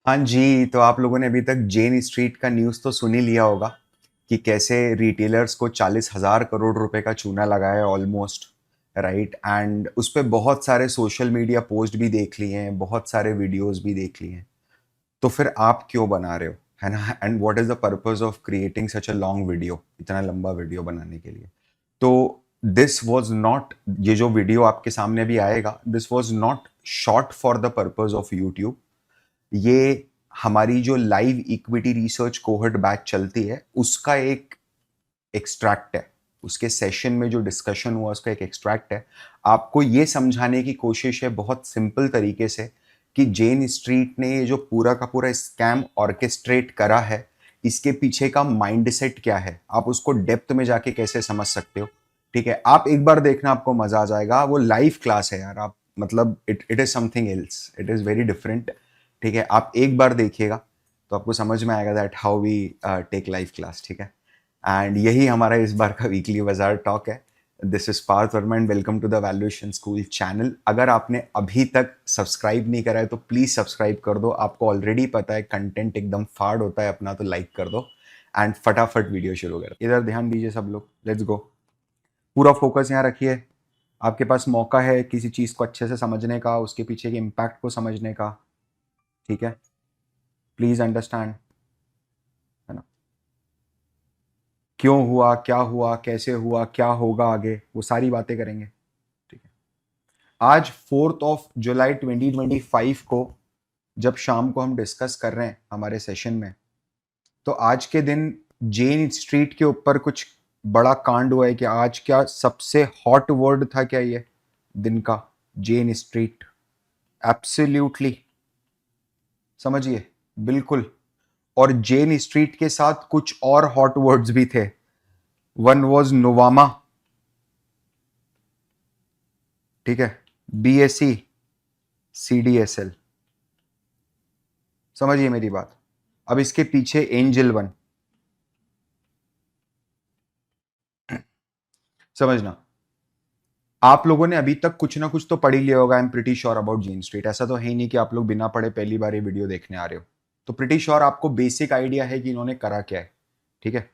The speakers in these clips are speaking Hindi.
हाँ जी, तो आप लोगों ने अभी तक जेन स्ट्रीट का न्यूज़ तो सुन ही लिया होगा कि कैसे रिटेलर्स को 40,000 करोड़ रुपए का चूना लगा है ऑलमोस्ट, राइट? एंड उस पे बहुत सारे सोशल मीडिया पोस्ट भी देख लिए हैं, बहुत सारे वीडियोस भी देख लिए हैं। तो फिर आप क्यों बना रहे हो, है ना? And what is the purpose of creating such a long video, इतना लंबा वीडियो बनाने के लिए? तो दिस वाज नॉट, ये जो वीडियो आपके सामने भी आएगा, this was not shot for the purpose of YouTube. ये हमारी जो live equity research cohort batch चलती है उसका एक एक्सट्रैक्ट है। उसके सेशन में जो डिस्कशन हुआ उसका एक एक्सट्रैक्ट है। आपको ये समझाने की कोशिश है बहुत सिंपल तरीके से कि जेन स्ट्रीट ने ये जो पूरा का पूरा स्कैम ऑर्केस्ट्रेट करा है, इसके पीछे का माइंडसेट क्या है, आप उसको डेप्थ में जाके कैसे समझ सकते हो। ठीक है, आप एक बार देखना, आपको मजा आ जाएगा। वो लाइव क्लास है यार, आप मतलब it is something else, it is very different. ठीक है, आप एक बार देखिएगा तो आपको समझ में आएगा that how we take live class. ठीक है, एंड यही हमारा इस बार का वीकली बाजार टॉक है। This is Parth Verma and welcome to the valuation school channel. अगर आपने अभी तक सब्सक्राइब नहीं करा है तो प्लीज सब्सक्राइब कर दो। आपको ऑलरेडी पता है कंटेंट एकदम फाड़ होता है अपना, तो लाइक कर दो एंड फटाफट वीडियो शुरू कर। इधर ध्यान दीजिए सब लोग, लेट्स गो। पूरा फोकस यहाँ रखिए। आपके पास मौका है किसी चीज को अच्छे से समझने का, उसके पीछे के इम्पैक्ट को समझने का। ठीक है, प्लीज अंडरस्टैंड, है ना? क्यों हुआ, क्या हुआ, कैसे हुआ, क्या होगा आगे, वो सारी बातें करेंगे। ठीक है, आज 4 जुलाई 2025 को जब शाम को हम डिस्कस कर रहे हैं हमारे सेशन में, तो आज के दिन जेन स्ट्रीट के ऊपर कुछ बड़ा कांड हुआ है। कि आज क्या सबसे हॉट वर्ड था क्या ये दिन का? जेन स्ट्रीट, एब्सोल्युटली, समझिए, बिल्कुल। और जेन स्ट्रीट के साथ कुछ और हॉट वर्ड्स भी थे। वन वॉज नोवामा, ठीक है, बीएसई, सीडीएसएल, समझिए मेरी बात। अब इसके पीछे एंजल वन, समझना। आप लोगों ने अभी तक कुछ ना कुछ तो पढ़ ही लिया होगा, I am pretty sure about Jane Street. ऐसा तो है ही नहीं कि आप लोग बिना पढ़े पहली बार ये वीडियो देखने आ रहे हो। तो प्रिटी श्योर आपको बेसिक आइडिया है कि इन्होंने करा क्या है। ठीक है,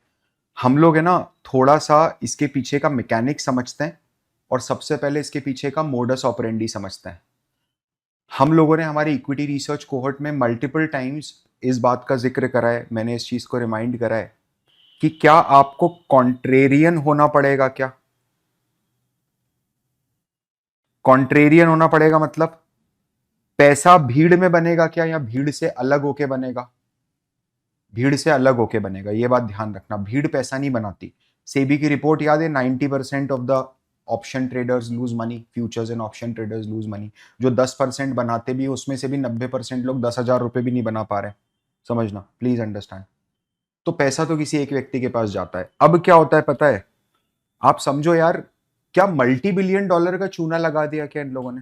हम लोग है ना थोड़ा सा इसके पीछे का मैकेनिक समझते हैं और सबसे पहले इसके पीछे का मोडस ऑपरेंडी समझते हैं। हम लोगों ने हमारी इक्विटी रिसर्च कोहर्ट में मल्टीपल टाइम्स इस बात का जिक्र करा है, मैंने इस चीज को रिमाइंड करा है कि क्या आपको कॉन्ट्रेरियन होना पड़ेगा क्या? कॉन्ट्रेरियन होना पड़ेगा मतलब पैसा भीड़ में बनेगा क्या, या भीड़ से अलग होके बनेगा? भीड़ से अलग होके बनेगा, ये बात ध्यान रखना। भीड़ पैसा नहीं बनाती। सेबी की रिपोर्ट याद है, 90% of the option traders lose money, futures and option traders lose money. जो 10% बनाते भी उसमें से भी 90% लोग 10,000 रुपए भी नहीं बना पा रहे। समझना, प्लीज अंडरस्टैंड। तो पैसा तो किसी एक व्यक्ति के पास जाता है। अब क्या होता है पता है? आप समझो यार, क्या मल्टी बिलियन डॉलर का चूना लगा दिया क्या इन लोगों ने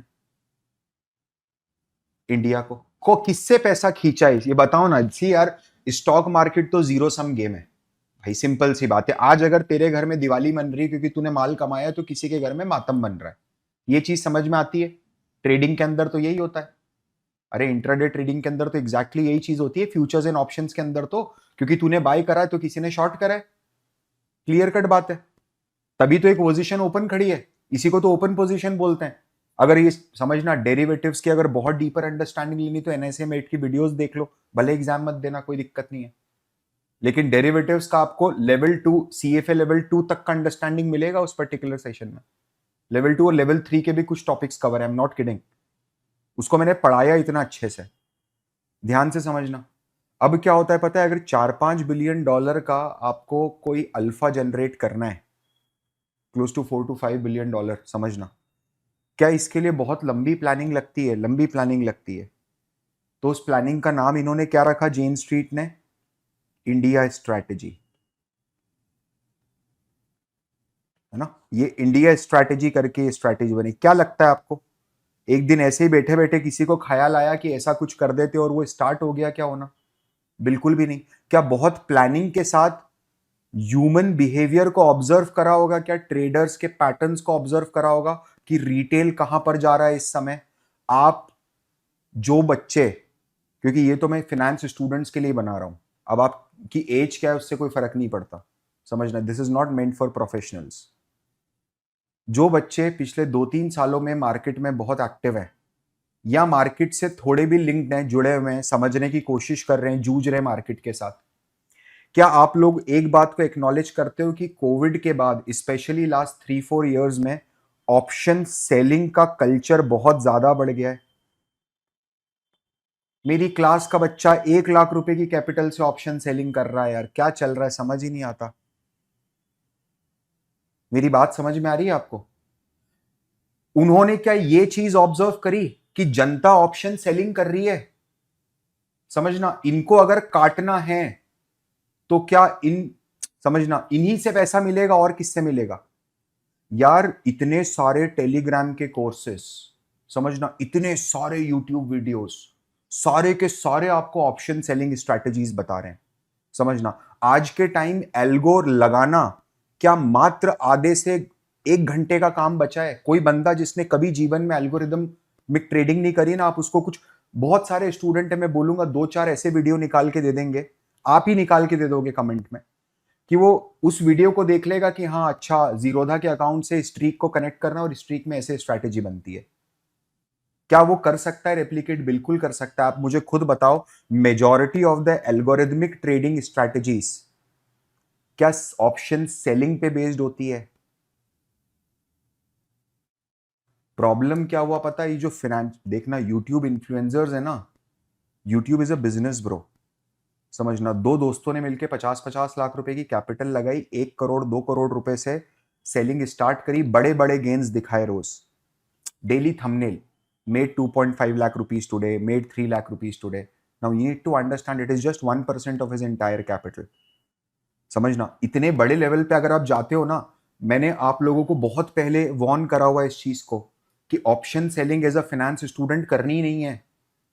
इंडिया को किससे पैसा खींचा है ये बताओ ना। सी यार, स्टॉक मार्केट तो जीरो सम गेम है भाई, सिंपल सी बात है। आज अगर तेरे घर में दिवाली मन रही है क्योंकि तूने माल कमाया है, तो किसी के घर में मातम बन रहा है। ये चीज समझ में आती है? ट्रेडिंग के अंदर तो यही होता है। अरे इंट्राडे ट्रेडिंग के अंदर तो एग्जैक्टली यही चीज होती है, फ्यूचर्स एंड ऑप्शंस के अंदर तो। क्योंकि तूने बाय करा है तो किसी ने शॉर्ट करा है, क्लियर कट बात है। तभी तो एक पोजीशन ओपन खड़ी है, इसी को तो ओपन पोजीशन बोलते हैं। अगर ये समझना, डेरिवेटिव्स की अगर बहुत डीपर अंडरस्टैंडिंग लेनी तो एनएसए मेट की वीडियोस देख लो, भले एग्जाम मत देना, कोई दिक्कत नहीं है। लेकिन डेरिवेटिव्स का आपको लेवल 2 सीएफए लेवल 2 तक का अंडरस्टैंडिंग मिलेगा उस पर्टिकुलर सेशन में। लेवल 2 और लेवल 3 के भी कुछ टॉपिक्स कवर है, आई एम नॉट किडिंग। उसको मैंने पढ़ाया इतना अच्छे से, ध्यान से समझना। अब क्या होता है पता है? अगर 4-5 बिलियन डॉलर का आपको कोई अल्फा जनरेट करना है, close to 4 to 5 billion dollar, समझना, क्या इसके लिए बहुत लंबी प्लानिंग लगती है? लंबी प्लानिंग लगती है। तो उस प्लानिंग का नाम इन्होंने क्या रखा जेन स्ट्रीट ने? इंडिया स्ट्रैटेजी, है ना? ये इंडिया स्ट्रैटेजी करके स्ट्रैटेजी बनी। क्या लगता है आपको एक दिन ऐसे ही बैठे बैठे किसी को ख्याल आया कि ऐसा कुछ कर देते और वो स्टार्ट हो गया क्या होना? बिल्कुल भी नहीं। क्या बहुत प्लानिंग के साथ ह्यूमन बिहेवियर को ऑब्जर्व करा होगा? क्या ट्रेडर्स के पैटर्न्स को ऑब्जर्व करा होगा कि रिटेल कहां पर जा रहा है इस समय? आप जो बच्चे क्योंकि ये तो मैं फाइनेंस स्टूडेंट्स के लिए बना रहा हूं। अब आपकी एज क्या है उससे कोई फर्क नहीं पड़ता, समझना, this is not meant for professionals. जो बच्चे पिछले 2-3 सालों में मार्केट में बहुत एक्टिव है या मार्केट से थोड़े भी लिंक्ड हैं, जुड़े हुए हैं, समझने की कोशिश कर रहे हैं, जूझ रहे हैं मार्केट के साथ, क्या आप लोग एक बात को एक्नॉलेज करते हो कि कोविड के बाद स्पेशली लास्ट 3-4 इयर्स में ऑप्शन सेलिंग का कल्चर बहुत ज्यादा बढ़ गया है? मेरी क्लास का बच्चा 1 लाख रुपए की कैपिटल से ऑप्शन सेलिंग कर रहा है यार, क्या चल रहा है समझ ही नहीं आता। मेरी बात समझ में आ रही है आपको? उन्होंने क्या ये चीज ऑब्जर्व करी कि जनता ऑप्शन सेलिंग कर रही है? समझना, इनको अगर काटना है तो क्या समझना, इन्हीं से पैसा मिलेगा और किससे मिलेगा? यार इतने सारे टेलीग्राम के कोर्सेस, समझना, इतने सारे यूट्यूब वीडियोस, सारे के सारे आपको ऑप्शन सेलिंग स्ट्रैटेजीज बता रहे हैं। समझना, आज के टाइम एल्गोर लगाना क्या मात्र आधे से 1 घंटे का काम बचा है? कोई बंदा जिसने कभी जीवन में एल्गोरिदम में ट्रेडिंग नहीं करी ना, आप उसको कुछ, बहुत सारे स्टूडेंट है, मैं बोलूंगा 2-4 ऐसे वीडियो निकाल के दे देंगे, आप ही निकाल के दे दोगे कमेंट में, कि वो उस वीडियो को देख लेगा कि हाँ अच्छा, जीरोधा के अकाउंट से स्ट्रीक को कनेक्ट करना और स्ट्रीक में ऐसे स्ट्रैटेजी बनती है। क्या वो कर सकता है रेप्लिकेट? बिल्कुल कर सकता है। आप मुझे खुद बताओ, majority of the algorithmic trading strategies क्या ऑप्शन सेलिंग पे बेस्ड होती है? प्रॉब्लम क्या हुआ पता है? ये जो फिनेंस, देखना, यूट्यूब इन्फ्लुएंसर्स है ना, YouTube is a business bro. समझना, दो दोस्तों ने मिलकर 50-50 लाख रुपए की कैपिटल लगाई, 1 करोड़ 2 करोड़ रुपए से सेलिंग स्टार्ट करी, बड़े बड़े गेन्स दिखाए रोज, daily thumbnail, made 2.5 lakh rupees today, made 3 lakh rupees today. Now you need to understand it is just 1% of his entire capital. समझना, इतने बड़े लेवल पे अगर आप जाते हो ना, मैंने आप लोगों को बहुत पहले वॉर्न करा हुआ है इस चीज को कि option selling as a finance student करनी नहीं है।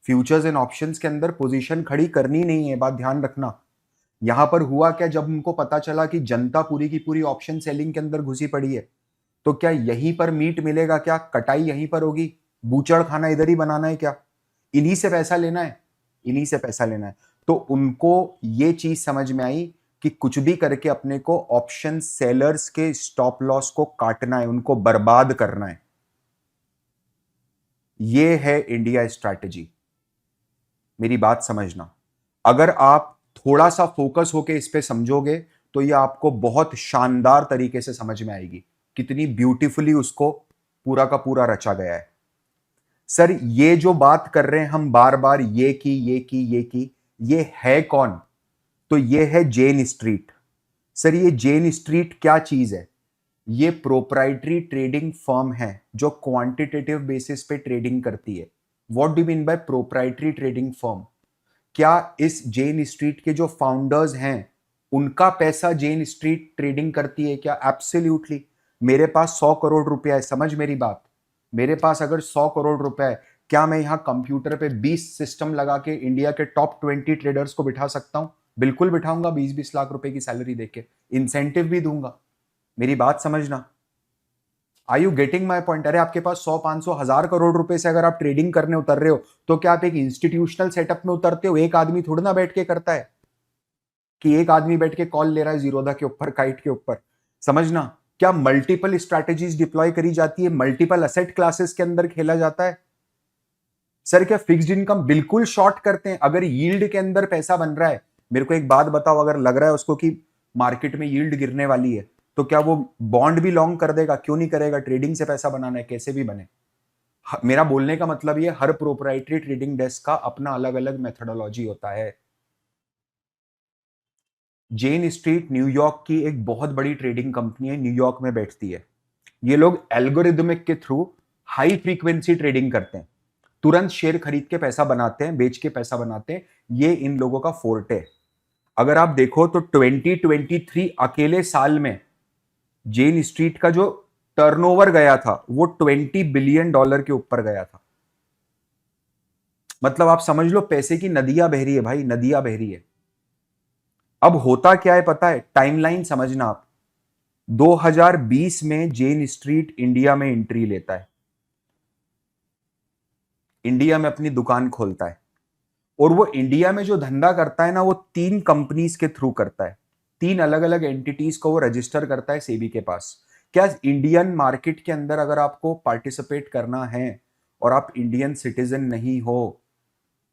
फ्यूचर्स एंड ऑप्शंस के अंदर पोजीशन खड़ी करनी नहीं है, बात ध्यान रखना। यहां पर हुआ क्या, जब उनको पता चला कि जनता पूरी की पूरी ऑप्शन सेलिंग के अंदर घुसी पड़ी है, तो क्या यहीं पर मीट मिलेगा? क्या कटाई यहीं पर होगी? बूचड़ खाना इधर ही बनाना है क्या? इन्हीं से पैसा लेना है, इन्हीं से पैसा लेना है। तो उनको ये चीज समझ में आई कि कुछ भी करके अपने को ऑप्शन सेलर्स के स्टॉप लॉस को काटना है, उनको बर्बाद करना है। ये है इंडिया स्ट्रैटेजी। मेरी बात समझना, अगर आप थोड़ा सा फोकस होके इस पे समझोगे तो ये आपको बहुत शानदार तरीके से समझ में आएगी, कितनी ब्यूटीफुली उसको पूरा का पूरा रचा गया है। सर ये जो बात कर रहे हैं हम बार बार, ये की ये की ये की, ये है कौन? तो ये है जेन स्ट्रीट। सर ये जेन स्ट्रीट क्या चीज है? ये प्रोप्राइटरी ट्रेडिंग फर्म है जो क्वांटिटेटिव बेसिस पे ट्रेडिंग करती है। What do mean by proprietary trading firm? क्या इस जेन स्ट्रीट के जो फाउंडर्स हैं उनका पैसा जेन स्ट्रीट ट्रेडिंग करती है क्या? एब्सोल्युटली। मेरे पास 100 करोड़ रुपया है, समझ मेरी बात, मेरे पास अगर 100 करोड़ रुपए है, क्या मैं यहां कंप्यूटर पे 20 सिस्टम लगा के इंडिया के टॉप 20 ट्रेडर्स को बिठा सकता हूं? बिल्कुल बिठाऊंगा, 20-20 लाख रुपए की सैलरी देके, इंसेंटिव भी दूंगा। मेरी बात समझना, आई यू गेटिंग माई पॉइंट? अरे आपके पास 100-500-1000 करोड़ रुपए से अगर आप ट्रेडिंग करने उतर रहे हो, तो क्या आप एक इंस्टीट्यूशनल सेटअप में उतरते हो? एक आदमी थोड़ा ना बैठ के करता है कि एक आदमी बैठ के कॉल ले रहा है जीरोधा के ऊपर, काइट के ऊपर। समझना, क्या मल्टीपल स्ट्रैटेजीज डिप्लॉय करी जाती है, मल्टीपल असेट क्लासेस के अंदर खेला जाता है। सर क्या फिक्स्ड इनकम बिल्कुल शॉर्ट करते हैं अगर यील्ड के अंदर पैसा बन रहा है? मेरे को एक बात बताओ, अगर लग रहा है उसको कि मार्केट में यील्ड गिरने वाली है, तो क्या वो बॉन्ड भी लॉन्ग कर देगा? क्यों नहीं करेगा? ट्रेडिंग से पैसा बनाना है, कैसे भी बने। मेरा बोलने का मतलब ये, हर प्रोप्राइटरी ट्रेडिंग डेस्क का अपना अलग अलग मेथोडोलॉजी होता है। जेन स्ट्रीट न्यूयॉर्क की एक बहुत बड़ी ट्रेडिंग कंपनी है, न्यूयॉर्क में बैठती है। ये लोग एल्गोरिदमिक के थ्रू हाई फ्रीक्वेंसी ट्रेडिंग करते हैं, तुरंत शेयर खरीद के पैसा बनाते हैं, बेच के पैसा बनाते हैं। ये इन लोगों का फोर्टे है। अगर आप देखो तो 2023 अकेले साल में जेन स्ट्रीट का जो टर्नओवर गया था वो $20 बिलियन के ऊपर गया था। मतलब आप समझ लो, पैसे की नदियां बह रही है भाई, नदियां बह रही है। अब होता क्या है पता है? टाइमलाइन समझना आप, 2020 में जेन स्ट्रीट इंडिया में एंट्री लेता है, इंडिया में अपनी दुकान खोलता है। और वो इंडिया में जो धंधा करता है ना, वो 3 कंपनीज के थ्रू करता है, 3 अलग अलग एंटिटीज को वो रजिस्टर करता है सेबी के पास। क्या इंडियन मार्केट के अंदर अगर आपको पार्टिसिपेट करना है और आप इंडियन सिटीजन नहीं हो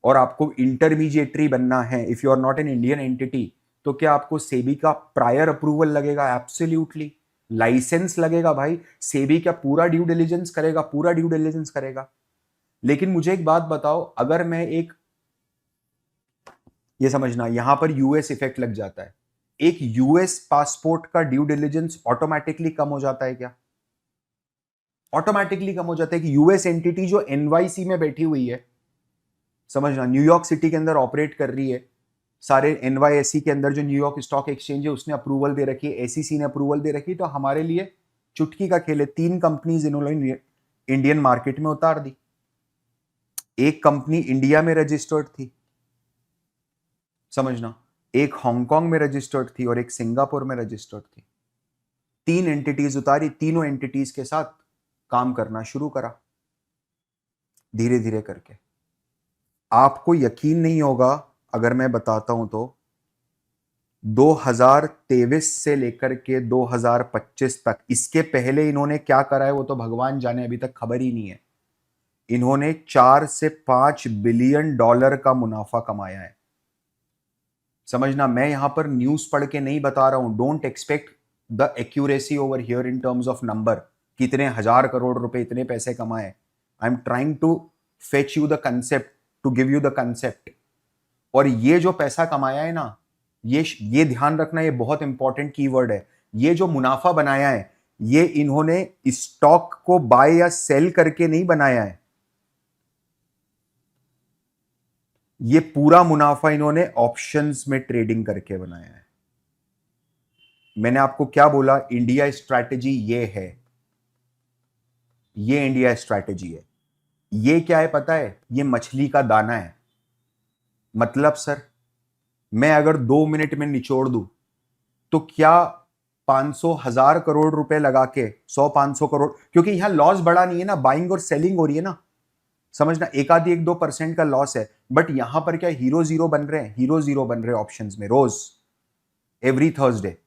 और आपको इंटरमीडिएटरी बनना है, if you are not an Indian entity, तो क्या आपको सेबी का प्रायर अप्रूवल लगेगा? एब्सोल्युटली। लाइसेंस लगेगा भाई, सेबी क्या पूरा ड्यू डिलिजेंस करेगा, पूरा ड्यू डिलिजेंस करेगा। लेकिन मुझे एक बात बताओ, अगर मैं एक, ये समझना यहां पर यूएस इफेक्ट लग जाता है, एक यूएस पासपोर्ट का ड्यू डिलिजेंस ऑटोमेटिकली कम हो जाता है क्या? ऑटोमेटिकली कम हो जाता है कि यूएस एंटिटी जो एनवाईसी में बैठी हुई है, समझना न्यूयॉर्क सिटी के अंदर ऑपरेट कर रही है, सारे एनवाईएससी के अंदर जो न्यूयॉर्क स्टॉक एक्सचेंज है उसने अप्रूवल दे रखी है, एसीसी ने अप्रूवल दे रखी है, तो हमारे लिए चुटकी का खेल है। 3 कंपनीज इन्होंने इंडियन मार्केट में उतार दी। एक कंपनी इंडिया में रजिस्टर्ड थी, समझना, एक हांगकांग में रजिस्टर्ड थी और एक सिंगापुर में रजिस्टर्ड थी। 3 एंटिटीज उतारी, तीनों एंटिटीज के साथ काम करना शुरू करा धीरे धीरे करके। आपको यकीन नहीं होगा अगर मैं बताता हूं तो 2023 से लेकर के 2025 तक, इसके पहले इन्होंने क्या करा है वो तो भगवान जाने, अभी तक खबर ही नहीं है। इन्होंने 4 से 5 बिलियन डॉलर का मुनाफा कमाया है। समझना, मैं यहां पर न्यूज पढ़ के नहीं बता रहा हूं। Don't expect the accuracy over here in terms of number, कितने हजार करोड़ रुपए, इतने पैसे कमाए। I am trying to fetch you the concept, to give you the concept. और ये जो पैसा कमाया है ना, ये ध्यान रखना, ये बहुत इंपॉर्टेंट कीवर्ड है। ये जो मुनाफा बनाया है, ये इन्होंने स्टॉक को बाय या सेल करके नहीं बनाया है। ये पूरा मुनाफा इन्होंने ऑप्शंस में ट्रेडिंग करके बनाया है। मैंने आपको क्या बोला? इंडिया स्ट्रैटेजी ये है, ये इंडिया स्ट्रैटेजी है। ये क्या है पता है? ये मछली का दाना है। मतलब सर, मैं अगर 2 मिनट में निचोड़ दूं तो क्या 500 हजार करोड़ रुपए लगा के 100-500 करोड़, क्योंकि यहां लॉस बड़ा नहीं है ना, बाइंग और सेलिंग हो रही है ना, समझना, एक आधी 1-2% का लॉस है। बट यहां पर क्या हीरो जीरो बन रहे हैं, हीरो जीरो बन रहे हैं ऑप्शंस में रोज, एवरी थर्सडे।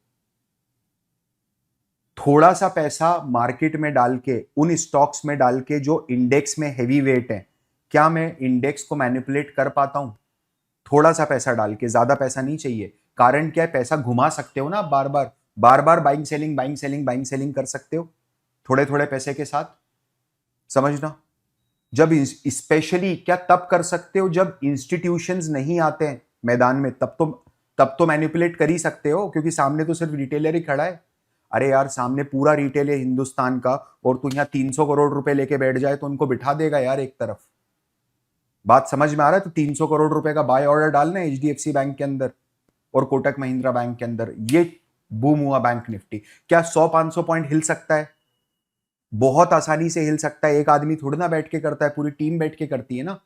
थोड़ा सा पैसा मार्केट में डाल के, उन स्टॉक्स में डाल के जो इंडेक्स में हैवी वेट है, क्या मैं इंडेक्स को मैनिपुलेट कर पाता हूं? थोड़ा सा पैसा डाल के, ज्यादा पैसा नहीं चाहिए। कारण क्या है? पैसा घुमा सकते हो ना, बार बार बार बार buying selling buying selling buying selling कर सकते हो थोड़े थोड़े पैसे के साथ। समझना, जब स्पेशली क्या तब कर सकते हो जब इंस्टीट्यूशंस नहीं आते हैं मैदान में, तब तो मैनिपुलेट कर ही सकते हो, क्योंकि सामने तो सिर्फ रिटेलर ही खड़ा है। अरे यार, सामने पूरा रिटेल है हिंदुस्तान का, और तू यहाँ 300 करोड़ रुपए लेके बैठ जाए तो उनको बिठा देगा यार एक तरफ। बात समझ में आ रहा है? तो 300 करोड़ रुपए का बाय ऑर्डर डालना है एचडीएफसी बैंक के अंदर और कोटक महिंद्रा बैंक के अंदर, ये बूम हुआ बैंक निफ्टी। क्या 100-500 पॉइंट हिल सकता है? बहुत आसानी से हिल सकता है। एक आदमी थोड़ी ना बैठ के करता है, पूरी टीम बैठ के करती है ना,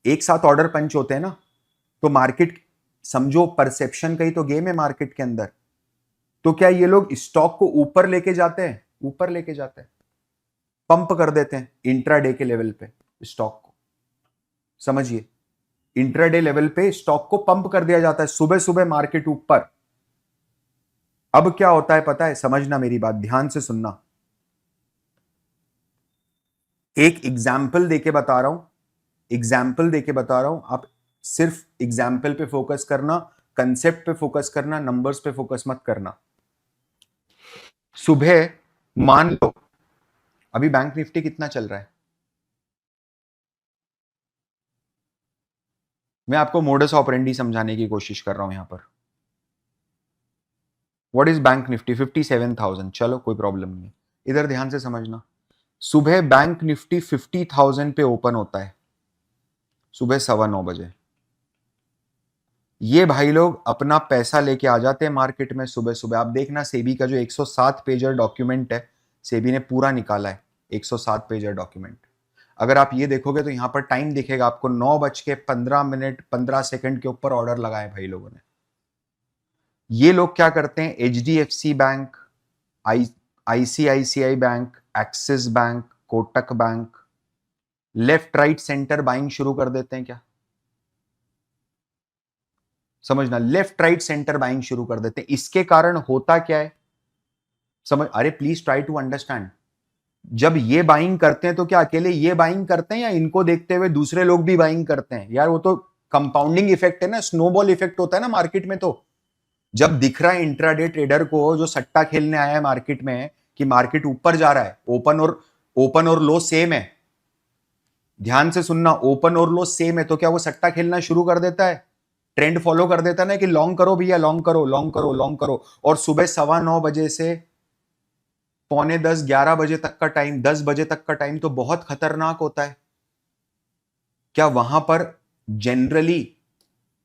एक साथ ऑर्डर पंच होते हैं ना। तो मार्केट, समझो, परसेप्शन का ही तो गेम है मार्केट के अंदर। तो क्या ये लोग स्टॉक को ऊपर लेके जाते हैं? ऊपर लेके जाते हैं, पंप कर देते हैं इंट्राडे के लेवल पे स्टॉक को। समझिए, इंट्राडे लेवल पे स्टॉक को पंप कर दिया जाता है, सुबह सुबह मार्केट ऊपर। अब क्या होता है पता है? समझना, मेरी बात ध्यान से सुनना। एक एग्जाम्पल देके बता रहा हूं, एग्जाम्पल देके बता रहा हूं, आप सिर्फ एग्जाम्पल पे फोकस करना, कंसेप्ट पे फोकस करना, नंबर्स पे फोकस मत करना। सुबह मान लो अभी बैंक निफ्टी कितना चल रहा है, मैं आपको मोडस ऑपरेंडी समझाने की कोशिश कर रहा हूं यहां पर। What is bank Nifty? 57,000। चलो कोई प्रॉब्लम नहीं है, इधर ध्यान से समझना। सुबह बैंक निफ्टी 50,000 पे ओपन होता है, सुबह 9:15 बजे। ये भाई लोग अपना पैसा लेके आ जाते हैं मार्केट में सुबह सुबह। आप देखना, सेबी का जो 107 पेजर डॉक्यूमेंट है, सेबी ने पूरा निकाला है 107 पेजर डॉक्यूमेंट। अगर आप ये देखोगे तो यहां पर टाइम दिखेगा आपको, 9:15 15 सेकंड के ऊपर ऑर्डर लगाए भाई लोगों ने। ये लोग क्या करते हैं? HDFC bank, ICICI bank, axis bank, Kotak bank, left right centre buying शुरू कर देते हैं क्या? समझना, लेफ्ट राइट सेंटर बाइंग शुरू कर देते हैं। इसके कारण होता क्या है, समझ, अरे प्लीज ट्राई टू अंडरस्टैंड। जब ये बाइंग करते हैं तो क्या अकेले ये बाइंग करते हैं या इनको देखते हुए दूसरे लोग भी बाइंग करते हैं? यार वो तो कंपाउंडिंग इफेक्ट है ना, स्नोबॉल इफेक्ट होता है ना मार्केट में। तो जब दिख रहा है इंट्राडे ट्रेडर को जो सट्टा खेलने आया है मार्केट में कि मार्केट ऊपर जा रहा है, ओपन और लो सेम है, ध्यान से सुनना, ओपन और लो सेम है, तो क्या वो सट्टा खेलना शुरू कर देता है? ट्रेंड फॉलो कर देता है ना कि लॉन्ग करो भैया, लॉन्ग करो, लॉन्ग करो, लॉन्ग करो। और सुबह 9:15 से 9:45, 11 बजे तक का टाइम, 10 बजे तक का टाइम तो बहुत खतरनाक होता है। क्या वहां पर जनरली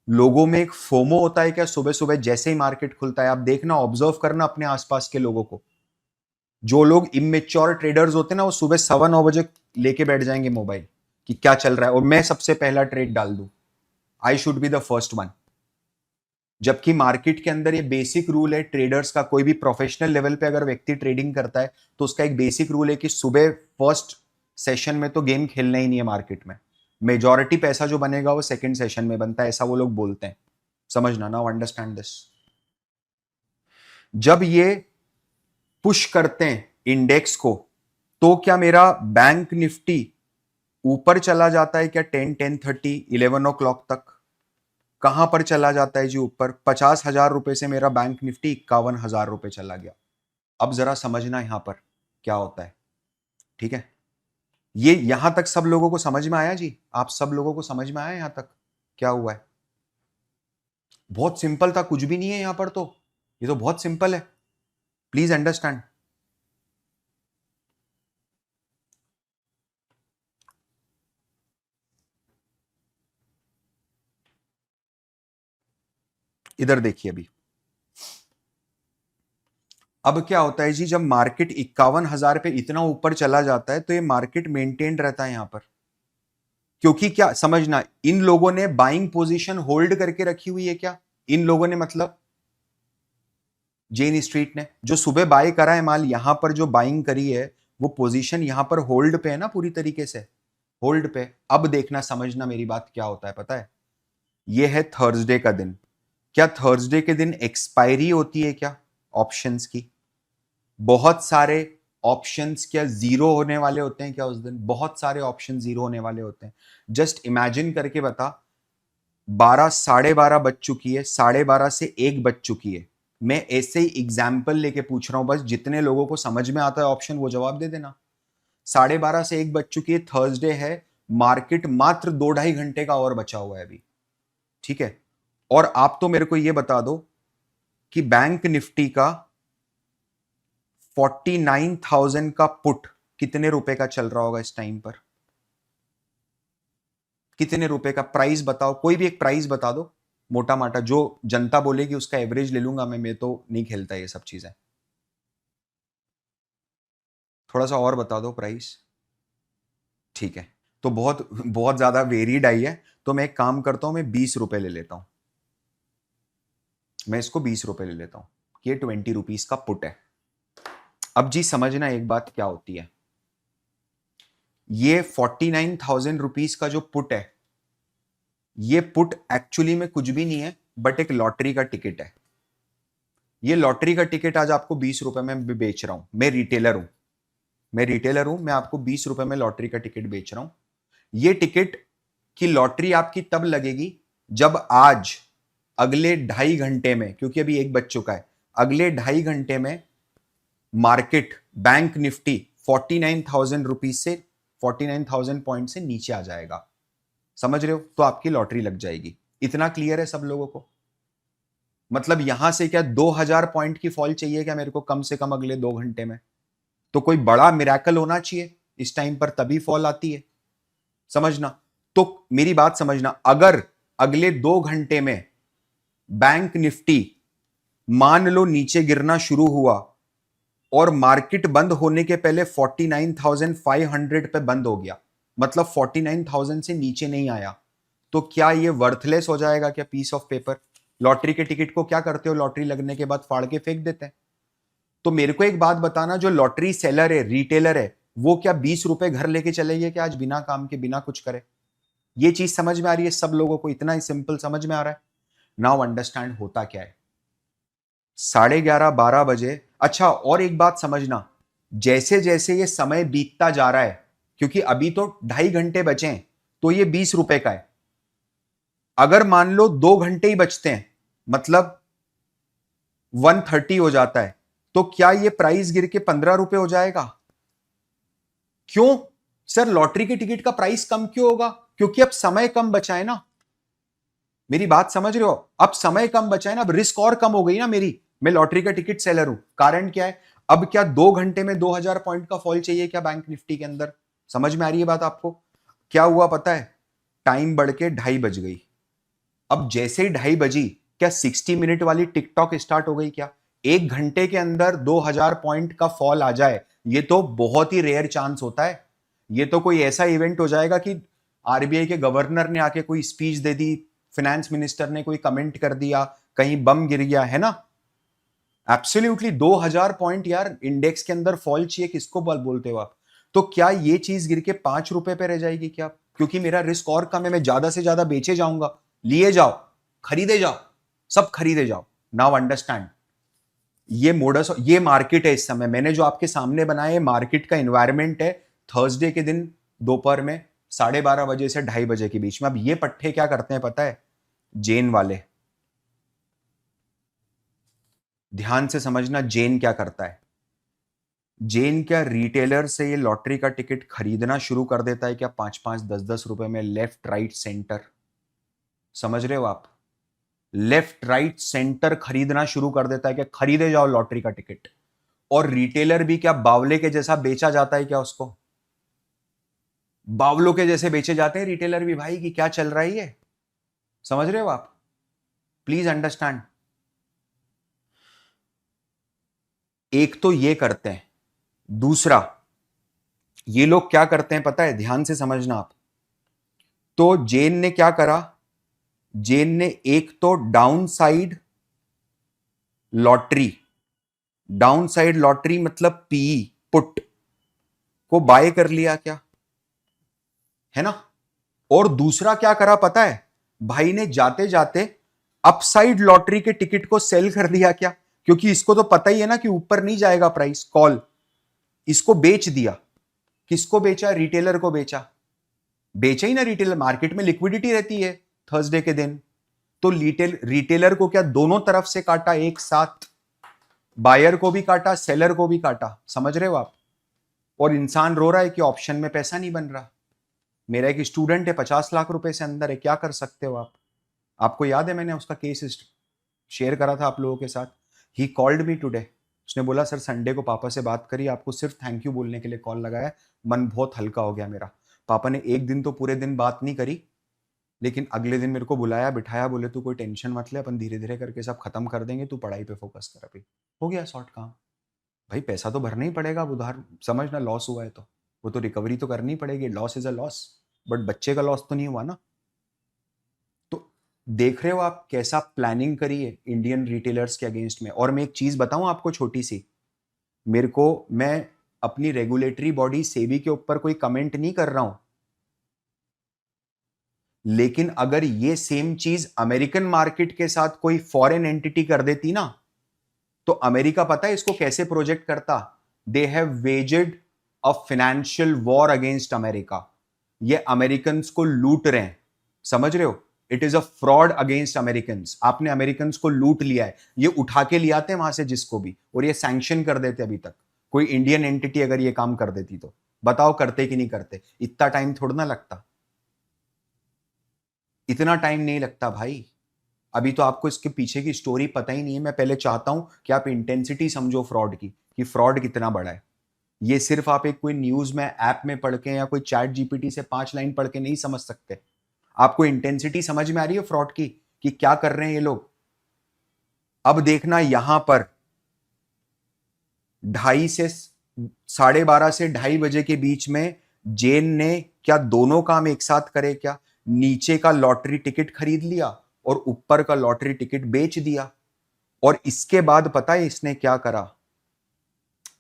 लोगों में एक फोमो होता है क्या? सुबह सुबह जैसे ही मार्केट खुलता है, आप देखना, ऑब्जर्व करना अपने आसपास के लोगों को। जो लोग इमेच्योर ट्रेडर्स होते हैं ना, वो सुबह 9:15 लेके बैठ जाएंगे मोबाइल कि क्या चल रहा है और मैं सबसे पहला ट्रेड डाल दूं, I should be the first one. जबकि मार्केट के अंदर ये बेसिक रूल है ट्रेडर्स का, कोई भी प्रोफेशनल लेवल पे अगर व्यक्ति ट्रेडिंग करता है तो उसका एक बेसिक रूल है कि सुबह फर्स्ट सेशन में तो गेम खेलना ही नहीं है मार्केट में। मेजॉरिटी पैसा जो बनेगा वो सेकंड सेशन में बनता है, ऐसा वो लोग बोलते हैं। समझना, नाउ अंडरस्टैंड दिस। जब ये पुश करते हैं इंडेक्स को, तो क्या मेरा बैंक निफ्टी ऊपर चला जाता है क्या? 10, 10:30, 11 o'clock तक कहां पर चला जाता है जी? ऊपर 50,000 रुपए से मेरा बैंक निफ्टी 51,000 रुपए चला गया। अब जरा समझना यहां पर क्या होता है, ठीक है? ये यहां तक सब लोगों को समझ में आया जी? आप सब लोगों को समझ में आया यहां तक क्या हुआ है? बहुत सिंपल था, कुछ भी नहीं है यहां पर, तो ये तो बहुत सिंपल है, प्लीज अंडरस्टैंड। इधर देखिए अभी, अब क्या होता है जी, जब मार्केट 51,000 पे इतना ऊपर चला जाता है तो ये मार्केट मेंटेन रहता है यहां पर, क्योंकि क्या समझना, इन लोगों ने बाइंग पोजीशन होल्ड करके रखी हुई है क्या? इन लोगों ने मतलब जेन स्ट्रीट ने जो सुबह बाय करा है माल, यहां पर जो बाइंग करी है वो पोजीशन यहां पर होल्ड पे है ना, पूरी तरीके से होल्ड पे। अब देखना, समझना मेरी बात, क्या होता है पता है? ये है थर्सडे का दिन। क्या थर्सडे के दिन एक्सपायरी होती है क्या ऑप्शंस की? बहुत सारे ऑप्शंस क्या जीरो होने वाले होते हैं क्या उस दिन? बहुत सारे ऑप्शन जीरो होने वाले होते हैं। जस्ट इमेजिन करके बता, 12, 12:30 बज चुकी है, 12:30 से 1 बज चुकी है। मैं ऐसे ही एग्जाम्पल लेके पूछ रहा हूं, बस जितने लोगों को समझ में आता है ऑप्शन वो जवाब दे देना। 12:30 से 1 बज चुकी है, थर्सडे है, मार्केट मात्र 2-2.5 घंटे का और बचा हुआ है अभी, ठीक है? और आप तो मेरे को यह बता दो कि बैंक निफ्टी का 49,000 का पुट कितने रुपए का चल रहा होगा इस टाइम पर? कितने रुपए का प्राइस बताओ, कोई भी एक प्राइस बता दो, मोटा माटा, जो जनता बोलेगी उसका एवरेज ले लूंगा मैं तो नहीं खेलता ये सब चीजें। थोड़ा सा और बता दो प्राइस, ठीक है? तो बहुत बहुत ज्यादा वेरीड आई है, तो मैं एक काम करता हूं, मैं 20 रुपए ले लेता हूं, मैं इसको 20 रुपए ले लेता हूं, ये 20 रुपीज का पुट है। अब जी समझना एक बात क्या होती है, ये 49,000 रुपीज का जो पुट है, ये पुट एक्चुअली में कुछ भी नहीं है बट एक लॉटरी का टिकट है। ये लॉटरी का टिकट आज आपको 20 रुपए में बेच रहा हूं, मैं रिटेलर हूं, मैं आपको 20 रुपए में लॉटरी का टिकट बेच रहा हूं। ये टिकट की लॉटरी आपकी तब लगेगी जब आज अगले 2.5 घंटे में, क्योंकि अभी 1 बज चुका है, अगले 2.5 घंटे में मार्केट बैंक निफ्टी 49,000 रुपीज से 49,000 पॉइंट से नीचे आ जाएगा। समझ रहे हो? तो आपकी लॉटरी लग जाएगी। इतना क्लियर है सब लोगों को? मतलब यहां से क्या 2,000 पॉइंट की फॉल चाहिए क्या मेरे को कम से कम अगले 2 घंटे में? तो कोई बड़ा मिराकल होना चाहिए इस टाइम पर, तभी फॉल आती है। समझना, तो मेरी बात समझना, अगर अगले 2 घंटे में बैंक निफ्टी मान लो नीचे गिरना शुरू हुआ और मार्केट बंद होने के पहले 49,500 पे बंद हो गया, मतलब 49,000 से नीचे नहीं आया, तो क्या ये वर्थलेस हो जाएगा क्या पीस ऑफ पेपर? लॉटरी के टिकट को क्या करते हो, लॉटरी लगने के बाद फाड़ के फेंक देते हैं। तो मेरे को एक बात बताना, जो लॉटरी सेलर है, रिटेलर है, वो क्या 20 रुपए घर लेके चलेंगे क्या आज बिना काम के, बिना कुछ करे? ये चीज समझ में आ रही है सब लोगों को? इतना ही सिंपल समझ में आ रहा है? नाउ अंडरस्टैंड होता क्या है। 11:30-12 बजे। अच्छा, और एक बात समझना, जैसे जैसे ये समय बीतता जा रहा है, क्योंकि अभी तो 2.5 घंटे बचे हैं, तो ये 20 रुपए का है। अगर मान लो 2 घंटे ही बचते हैं, मतलब 130 हो जाता है, तो क्या ये प्राइस गिर के 15 रुपए हो जाएगा? क्यों सर, लॉटरी के टिकट का प्राइस कम क्यों होगा? क्योंकि अब समय कम बचा है ना। मेरी बात समझ रहे हो? अब समय कम बचा है ना, अब रिस्क और कम हो गई ना मेरी। मैं लॉटरी का टिकट सेलर हूं, कारण क्या है? अब क्या 2 घंटे में 2000 पॉइंट का फॉल चाहिए क्या बैंक निफ्टी के अंदर? समझ में आ रही है बात आपको? क्या हुआ पता है? टाइम बढ़ के 2:30 बज गई। अब जैसे ही 2:30 बजी, क्या 60 मिनट वाली टिकटॉक स्टार्ट हो गई क्या? 1 घंटे के अंदर 2000 पॉइंट का फॉल आ जाए, ये तो बहुत ही रेयर चांस होता है। ये तो कोई ऐसा इवेंट हो जाएगा कि आरबीआई के गवर्नर ने आके कोई स्पीच दे दी, फाइनेंस मिनिस्टर ने कोई कमेंट कर दिया, कहीं बम गिर गया, है ना। एब्सोल्युटली 2000 पॉइंट यार इंडेक्स के अंदर फॉल चाहिए, किसको बोलते हो आप? तो क्या ये चीज गिर के 5 रुपए पे रह जाएगी क्या? क्योंकि मेरा रिस्क और कम है, मैं ज्यादा से ज्यादा बेचे जाऊंगा। लिए जाओ, खरीदे जाओ, सब खरीदे जाओ। नाउ अंडरस्टैंड, ये मोडस, ये मार्केट है इस समय। मैंने जो आपके सामने बनाया है मार्केट का इन्वायरमेंट है, थर्सडे के दिन दोपहर में 12:30 बजे से 2:30 बजे के बीच में। अब ये पट्टे क्या करते हैं पता है? जेन वाले, ध्यान से समझना, जेन क्या करता है। जेन क्या रिटेलर से ये लॉटरी का टिकट खरीदना शुरू कर देता है क्या, 5-5, 10-10 रुपए में, लेफ्ट राइट सेंटर। समझ रहे हो आप? लेफ्ट राइट सेंटर खरीदना शुरू कर देता है क्या, खरीदे जाओ लॉटरी का टिकट। और रिटेलर भी क्या बावले के जैसा बेचा जाता है क्या उसको? बावलों के जैसे बेचे जाते हैं रिटेलर भी भाई, कि क्या चल रहा है ये। समझ रहे हो आप? Please understand. एक तो ये करते हैं, दूसरा ये लोग क्या करते हैं पता है? ध्यान से समझना आप। तो जेन ने क्या करा? जेन ने एक तो down side lottery, down side lottery मतलब पीई पुट को बाय कर लिया क्या, है ना। और दूसरा क्या करा पता है? भाई ने जाते जाते अपसाइड लॉटरी के टिकट को सेल कर दिया क्या, क्योंकि इसको तो पता ही है ना कि ऊपर नहीं जाएगा प्राइस, कॉल। इसको बेच दिया। किसको बेचा? रिटेलर को बेचा। बेचा ही ना रिटेलर, मार्केट में लिक्विडिटी रहती है थर्सडे के दिन। तो रिटेलर को क्या दोनों तरफ से काटा एक साथ, बायर को भी काटा, सेलर को भी काटा। समझ रहे हो आप? और इंसान रो रहा है कि ऑप्शन में पैसा नहीं बन रहा। मेरा एक स्टूडेंट है, 50 लाख रुपए से अंदर है, क्या कर सकते हो आप? आपको याद है मैंने उसका केस शेयर करा था आप लोगों के साथ। ही कॉल्ड मी टुडे, उसने बोला सर संडे को पापा से बात करी, आपको सिर्फ थैंक यू बोलने के लिए कॉल लगाया, मन बहुत हल्का हो गया मेरा। पापा ने एक दिन तो पूरे दिन बात नहीं करी, लेकिन अगले दिन मेरे को बुलाया, बिठाया, बोले तू कोई टेंशन मत ले, अपन धीरे धीरे करके सब खत्म कर देंगे, तू पढ़ाई पे फोकस कर। अभी हो गया शॉर्ट काम। भाई पैसा तो भरना ही पड़ेगा, अब उधार समझना, लॉस हुआ है तो वो तो रिकवरी तो करनी पड़ेगी, loss is a loss, but बच्चे का लॉस तो नहीं हुआ ना। तो देख रहे हो आप कैसा प्लानिंग करी है इंडियन रिटेलर्स के अगेंस्ट में। और मैं एक चीज बताऊं आपको छोटी सी, मेरे को, मैं अपनी रेगुलेटरी बॉडी सेबी के ऊपर कोई कमेंट नहीं कर रहा हूं, लेकिन अगर ये सेम चीज अमेरिकन मार्केट के साथ कोई फॉरेन एंटिटी कर देती ना, तो अमेरिका पता है इसको कैसे प्रोजेक्ट करता? They have waged a financial war against America. ये अमेरिकन को लूट रहे हैं, समझ रहे हो? It is a fraud against American. आपने अमेरिकन को लूट लिया है, ये उठा के ले आते हैं वहां से जिसको भी, और ये सैंक्शन कर देते। अभी तक कोई इंडियन एंटिटी अगर ये काम कर देती तो बताओ करते कि नहीं करते? इतना टाइम थोड़ा ना लगता, इतना टाइम नहीं लगता भाई। अभी तो आपको इसके पीछे की स्टोरी पता ही नहीं है। मैं पहले चाहता हूं कि आप इंटेंसिटी समझो फ्रॉड की, कि फ्रॉड कितना बड़ा है। ये सिर्फ आप एक कोई न्यूज में ऐप में पढ़ के या कोई चैट जीपीटी से 5 लाइन पढ़ के नहीं समझ सकते। आपको इंटेंसिटी समझ में आ रही है फ्रॉड की, कि क्या कर रहे हैं ये लोग? अब देखना यहां पर 12 से 2:30 बजे के बीच में जेन ने क्या दोनों काम एक साथ करे क्या? नीचे का लॉटरी टिकट खरीद लिया और ऊपर का लॉटरी टिकट बेच दिया। और इसके बाद पता है इसने क्या करा?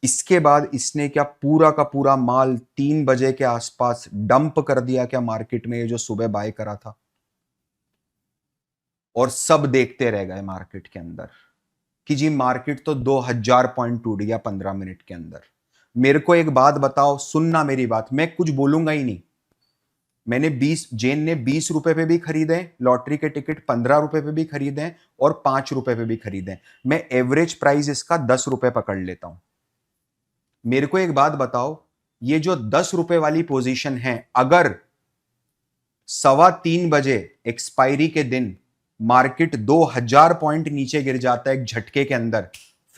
इसके बाद इसने क्या पूरा का पूरा माल 3 बजे के आसपास डंप कर दिया क्या मार्केट में, ये जो सुबह बाय करा था। और सब देखते रह गए मार्केट के अंदर कि जी मार्केट तो 2000 पॉइंट टूट गया 15 मिनट के अंदर। मेरे को एक बात बताओ, सुनना मेरी बात, मैं कुछ बोलूंगा ही नहीं। मैंने 20, जेन ने 20 रुपए पे भी खरीदे लॉटरी के टिकट, 15 रुपए पे भी खरीदे और 5 रुपए पे भी खरीदे। मैं एवरेज प्राइस इसका 10 रुपए पकड़ लेता हूं। मेरे को एक बात बताओ, ये जो 10 रुपए वाली पोजीशन है, अगर 3:15 बजे एक्सपायरी के दिन मार्केट 2000 पॉइंट नीचे गिर जाता है एक झटके के अंदर,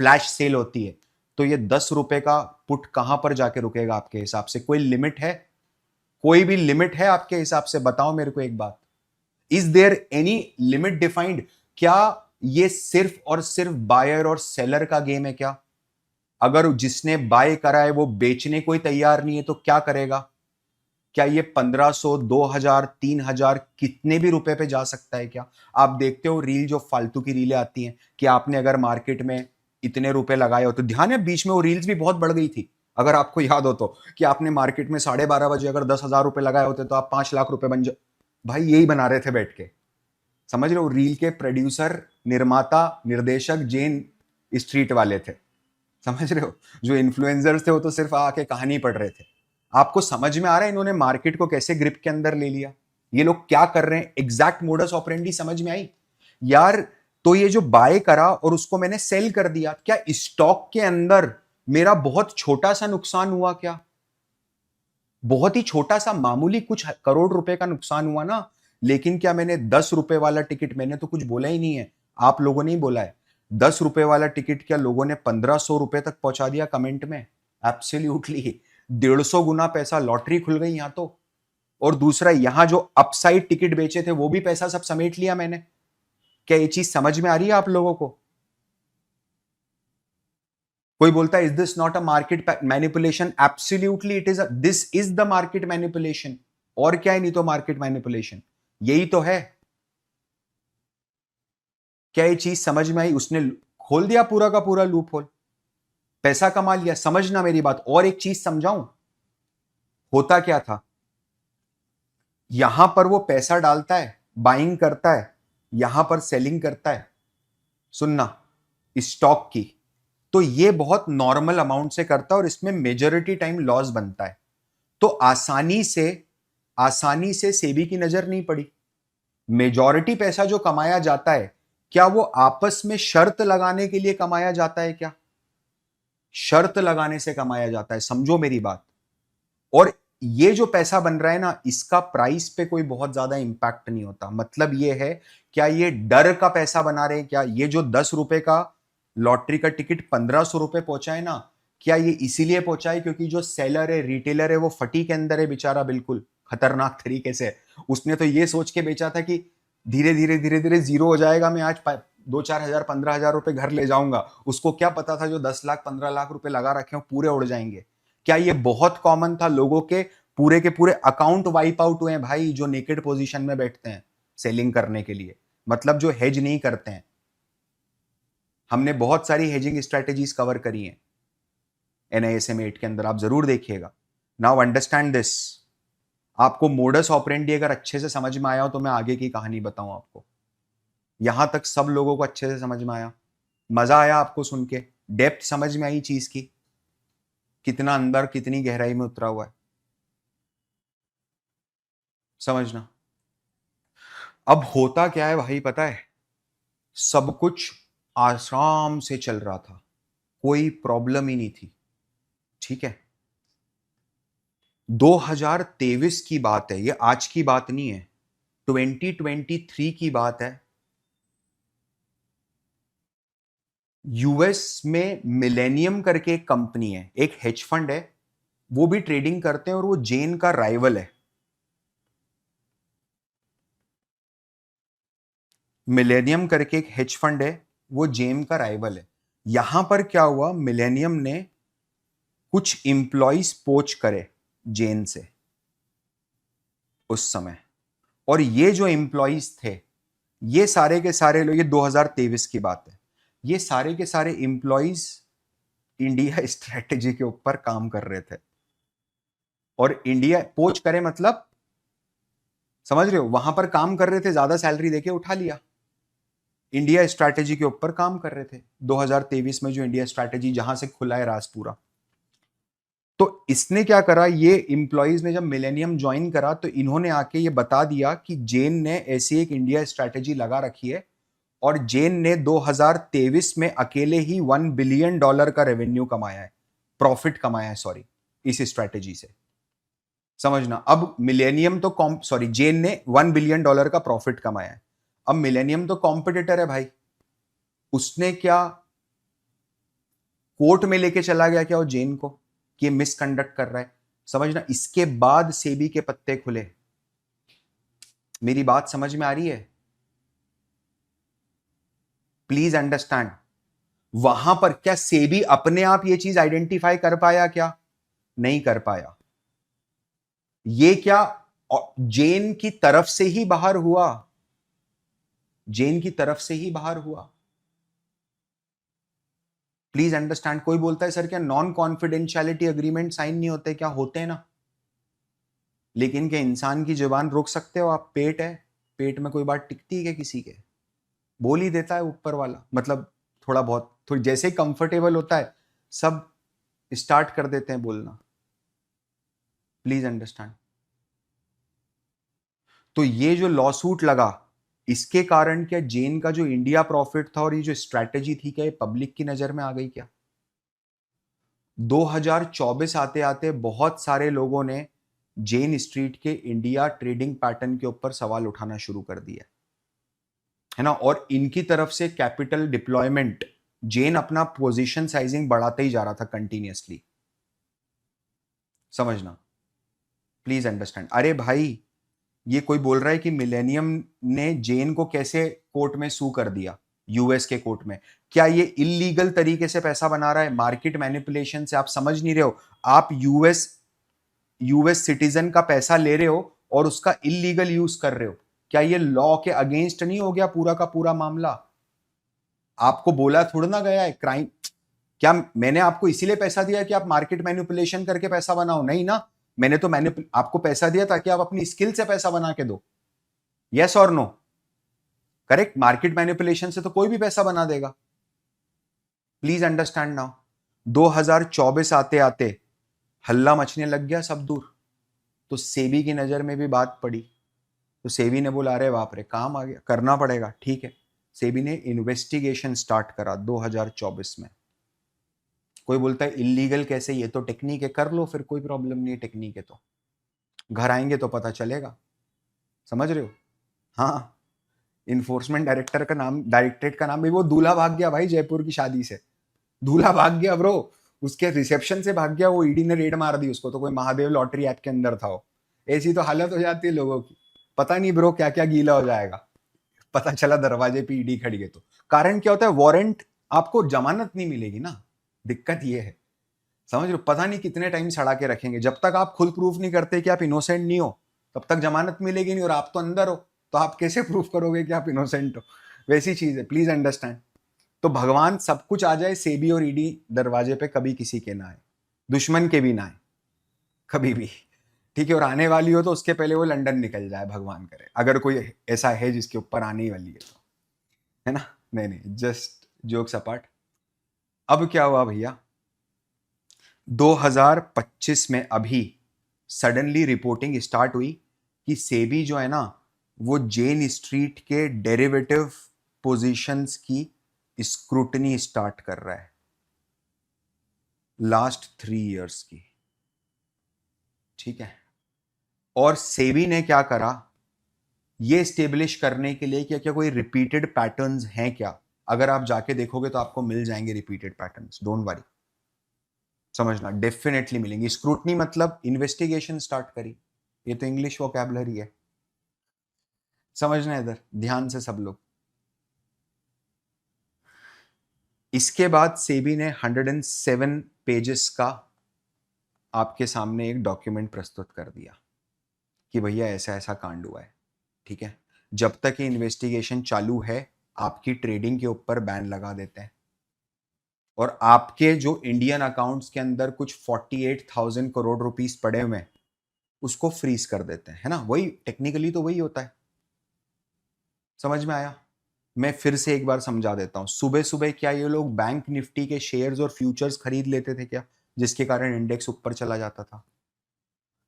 फ्लैश सेल होती है, तो ये 10 रुपए का पुट कहां पर जाके रुकेगा आपके हिसाब से? कोई लिमिट है? कोई भी लिमिट है आपके हिसाब से? बताओ मेरे को एक बात। Is there any limit defined? क्या ये सिर्फ और सिर्फ बायर और सेलर का गेम है क्या? अगर जिसने बाय करा है वो बेचने को ही तैयार नहीं है तो क्या करेगा? क्या ये 1500, 2000, 3000 कितने भी रुपए पे जा सकता है क्या? आप देखते हो रील, जो फालतू की रीलें आती हैं कि आपने अगर मार्केट में इतने रुपए लगाए हो, तो ध्यान है बीच में वो रील्स भी बहुत बढ़ गई थी, अगर आपको याद हो तो, कि आपने मार्केट में 12:30 बजे अगर 10,000 रुपए लगाए होते तो आप 5 लाख रुपए बन जा। भाई यही बना रहे थे बैठ के, समझ रहे हो? रील के प्रोड्यूसर, निर्माता, निर्देशक जेन स्ट्रीट वाले थे, समझ रहे हो? जो इन्फ्लुएंसर्स थे वो तो सिर्फ आके कहानी पढ़ रहे थे। आपको समझ में आ रहा है इन्होंने मार्केट को कैसे ग्रिप के अंदर ले लिया? ये लोग क्या कर रहे हैं, एग्जैक्ट मोडस ऑपरेंडी समझ में आई यार? तो ये जो बाय करा और उसको मैंने सेल कर दिया, क्या स्टॉक के अंदर मेरा बहुत छोटा सा नुकसान हुआ क्या? बहुत ही छोटा सा, मामूली, कुछ करोड़ रुपए का नुकसान हुआ ना। लेकिन क्या मैंने 10 रुपए वाला टिकट, मैंने तो कुछ बोला ही नहीं है, आप लोगों ने ही बोला है। 10 रुपए वाला टिकट क्या लोगों ने 1500 रुपए तक पहुंचा दिया कमेंट में? एब्सोल्युटली 150 गुना पैसा, लॉटरी खुल गई यहां तो। और दूसरा, यहां जो अपसाइड टिकट बेचे थे वो भी पैसा सब समेट लिया मैंने। क्या ये चीज समझ में आ रही है आप लोगों को? कोई बोलता है is this not a market manipulation? Absolutely it is, this is the market manipulation. और क्या है? नहीं तो मार्केट मैनिपुलेशन यही तो है। क्या ये चीज समझ में आई? उसने खोल दिया पूरा का पूरा लूप होल, पैसा कमा लिया। समझना मेरी बात, और एक चीज समझाऊं, होता क्या था, यहां पर वो पैसा डालता है, बाइंग करता है, यहां पर सेलिंग करता है, सुनना, स्टॉक की, तो ये बहुत नॉर्मल अमाउंट से करता है और इसमें मेजॉरिटी टाइम लॉस बनता है। तो आसानी से सेबी की नजर नहीं पड़ी। मेजॉरिटी पैसा जो कमाया जाता है, क्या वो आपस में शर्त लगाने के लिए कमाया जाता है क्या? शर्त लगाने से कमाया जाता है, समझो मेरी बात। और ये जो पैसा बन रहा है ना, इसका प्राइस पे कोई बहुत ज्यादा इंपैक्ट नहीं होता। मतलब ये है, क्या ये डर का पैसा बना रहे हैं क्या? ये जो 10 रुपए का लॉटरी का टिकट 1500 रुपए पहुंचा है ना, क्या ये इसीलिए पहुंचा है क्योंकि जो सेलर है, रिटेलर है, वो फटी के अंदर है बेचारा, बिल्कुल खतरनाक तरीके से। उसने तो ये सोच के बेचा था कि धीरे धीरे जीरो हो जाएगा, मैं आज 2-4 हजार 15 हजार रुपए घर ले जाऊंगा। उसको क्या पता था जो 10 लाख 15 लाख रुपए लगा रखे हो पूरे उड़ जाएंगे। क्या ये बहुत कॉमन था? लोगों के पूरे अकाउंट वाइप आउट हुए हैं भाई, जो नेकेड पोजीशन में बैठते हैं सेलिंग करने के लिए, मतलब जो हेज नहीं करते हैं। हमने बहुत सारी हेजिंग स्ट्रेटेजीज कवर करी हैं NISM 8 के अंदर, आप जरूर देखिएगा। Now understand this. आपको मोडस ऑपरेंडी अगर अच्छे से समझ में आया हो तो मैं आगे की कहानी बताऊं आपको। यहां तक सब लोगों को अच्छे से समझ में आया? मजा आया आपको सुन के? डेप्थ समझ में आई चीज की? कितना अंदर, कितनी गहराई में उतरा हुआ है, समझना। अब होता क्या है भाई पता है, सब कुछ आराम से चल रहा था, कोई प्रॉब्लम ही नहीं थी, ठीक है? 2023 की बात है, ये आज की बात नहीं है, 2023 की बात है। यूएस में मिलेनियम करके एक कंपनी है, एक हेज फंड है, वो भी ट्रेडिंग करते हैं और वो जेन का राइवल है। मिलेनियम करके एक हेज फंड है, वो जेन का राइवल है। यहां पर क्या हुआ, मिलेनियम ने कुछ इंप्लॉइज पोच करे जेन से उस समय, और ये जो इंप्लॉइज थे, ये सारे के सारे लोग, ये 2023 की बात है, ये सारे के सारे इंप्लॉइज इंडिया स्ट्रेटेजी के ऊपर काम कर रहे थे। और इंडिया पोच करे मतलब, समझ रहे हो, वहां पर काम कर रहे थे, ज्यादा सैलरी देके उठा लिया। इंडिया स्ट्रैटेजी के ऊपर काम कर रहे थे 2023 में, जो इंडिया स्ट्रैटेजी जहां से खुला है राज पूरा। तो इसने क्या करा, ये इंप्लॉइज ने जब मिलेनियम ज्वाइन करा तो इन्होंने आके ये बता दिया कि जेन ने ऐसी एक इंडिया स्ट्रैटेजी लगा रखी है, और जेन ने 2023 में अकेले ही $1 बिलियन का रेवेन्यू कमाया है, प्रॉफिट कमाया है, सॉरी, इस स्ट्रैटेजी से। समझना, अब मिलेनियम तो सॉरी, जेन ने $1 बिलियन का प्रॉफिट कमाया है। अब मिलेनियम तो कॉम्पिटिटर है भाई, उसने क्या कोर्ट में लेके चला गया क्या वो जेन को कि मिसकंडक्ट कर रहा है। समझना, इसके बाद सेबी के पत्ते खुले। मेरी बात समझ में आ रही है? Please understand. वहां पर क्या सेबी अपने आप ये चीज आइडेंटिफाई कर पाया? क्या नहीं कर पाया। ये क्या जेन की तरफ से ही बाहर हुआ, जेन की तरफ से ही बाहर हुआ। Please understand. कोई बोलता है सर क्या नॉन कॉन्फिडेंशियलिटी एग्रीमेंट साइन नहीं होते? क्या होते हैं ना, लेकिन क्या इंसान की जुबान रोक सकते हो आप? पेट है, पेट में कोई बात टिकती है क्या किसी के? बोल ही देता है ऊपर वाला, मतलब थोड़ा बहुत, थोड़ी जैसे ही कंफर्टेबल होता है सब स्टार्ट कर देते हैं बोलना। Please understand. तो ये जो लॉसूट लगा, इसके कारण क्या जेन का जो इंडिया प्रॉफिट था और ये जो स्ट्रैटेजी थी, क्या ये पब्लिक की नजर में आ गई? क्या 2024 आते आते बहुत सारे लोगों ने जेन स्ट्रीट के इंडिया ट्रेडिंग पैटर्न के ऊपर सवाल उठाना शुरू कर दिया है ना, और इनकी तरफ से कैपिटल डिप्लॉयमेंट, जेन अपना पोजीशन साइजिंग बढ़ाते ही जा रहा था कंटिन्यूअसली। समझना, प्लीज अंडरस्टैंड। अरे भाई, ये कोई बोल रहा है कि मिलेनियम ने जेन को कैसे कोर्ट में सू कर दिया, यूएस के कोर्ट में। क्या ये इलीगल तरीके से पैसा बना रहा है? मार्केट मैनिपुलेशन से। आप समझ नहीं रहे हो, आप यूएस यूएस सिटीजन का पैसा ले रहे हो और उसका इलीगल यूज कर रहे हो। क्या ये लॉ के अगेंस्ट नहीं हो गया पूरा का पूरा मामला? आपको बोला थोड़ा ना गया है क्राइम। क्या मैंने आपको इसीलिए पैसा दिया कि आप मार्केट मैनिपुलेशन करके पैसा बनाओ? नहीं ना, मैंने तो आपको पैसा दिया ताकि आप अपनी स्किल से पैसा बना के दो। यस और नो? करेक्ट। मार्केट मैनिपुलेशन से तो कोई भी पैसा बना देगा। Please understand now. 2024 आते आते हल्ला मचने लग गया सब दूर, तो सेबी की नजर में भी बात पड़ी। तो सेबी ने बोला अरे बाप रे, काम आ गया, करना पड़ेगा। ठीक है, सेबी ने इन्वेस्टिगेशन स्टार्ट करा 2024 में। कोई बोलता है इलीगल कैसे, ये तो टेक्निक है, कर लो फिर, कोई प्रॉब्लम नहीं है, टेक्निक है तो घर आएंगे तो पता चलेगा। समझ रहे हो? हाँ, इन्फोर्समेंट डायरेक्टरेट का नाम भी, वो दूल्हा भाग गया भाई जयपुर की शादी से। दूल्हा भाग गया ब्रो, उसके रिसेप्शन से भाग गया वो, ईडी ने रेड मार दी उसको। तो कोई महादेव लॉटरी ऐप के अंदर था वो। ऐसी तो हालत हो जाती है लोगों की, पता नहीं ब्रो क्या क्या गीला हो जाएगा। पता चला दरवाजे पे ईडी खड़ी है तो कारण क्या होता है, वारंट, आपको जमानत नहीं मिलेगी ना, दिक्कत ये है। समझ लो, पता नहीं कितने टाइम सड़ा के रखेंगे। जब तक आप खुद प्रूफ नहीं करते कि आप इनोसेंट नहीं हो, तब तक जमानत मिलेगी नहीं, और आप तो अंदर हो, तो आप कैसे प्रूफ करोगे कि आप इनोसेंट हो? वैसी चीज है, प्लीज अंडरस्टैंड। तो भगवान सब कुछ आ जाए, सेबी और ईडी दरवाजे पे कभी किसी के ना आए, दुश्मन के भी ना आए कभी भी। ठीक है, और आने वाली हो तो उसके पहले वो लंदन निकल जाए, भगवान करे, अगर कोई ऐसा है जिसके ऊपर आने वाली है तो, है ना। नहीं नहीं, जस्ट जोक्स अपार्ट। अब क्या हुआ भैया, 2025 में अभी सडनली रिपोर्टिंग स्टार्ट हुई कि सेबी जो है ना, वो जेन स्ट्रीट के डेरिवेटिव पोजीशंस की स्क्रूटनी स्टार्ट कर रहा है लास्ट 3 इयर्स की। ठीक है, और सेबी ने क्या करा, ये स्टेब्लिश करने के लिए कि क्या कोई रिपीटेड पैटर्न्स हैं क्या। अगर आप जाके देखोगे तो आपको मिल जाएंगे रिपीटेड पैटर्न्स, डोंट वरी। समझना, डेफिनेटली मिलेंगी। स्क्रूटनी मतलब इन्वेस्टिगेशन स्टार्ट करी, ये तो इंग्लिश वोकैबुलरी है। समझना इधर ध्यान से सब लोग। इसके बाद सेबी ने 107 पेजेस का आपके सामने एक डॉक्यूमेंट प्रस्तुत कर दिया कि भैया ऐसा ऐसा कांड हुआ है। ठीक है, जब तक ये इन्वेस्टिगेशन चालू है आपकी ट्रेडिंग के ऊपर बैन लगा देते हैं, और आपके जो इंडियन अकाउंट्स के अंदर कुछ 48,000 करोड़ रुपीस पड़े हुए हैं उसको फ्रीज कर देते हैं, है ना। वही टेक्निकली तो वही होता है। समझ में आया? मैं फिर से एक बार समझा देता हूँ। सुबह सुबह क्या ये लोग बैंक निफ्टी के शेयर्स और फ्यूचर्स खरीद लेते थे क्या, जिसके कारण इंडेक्स ऊपर चला जाता था?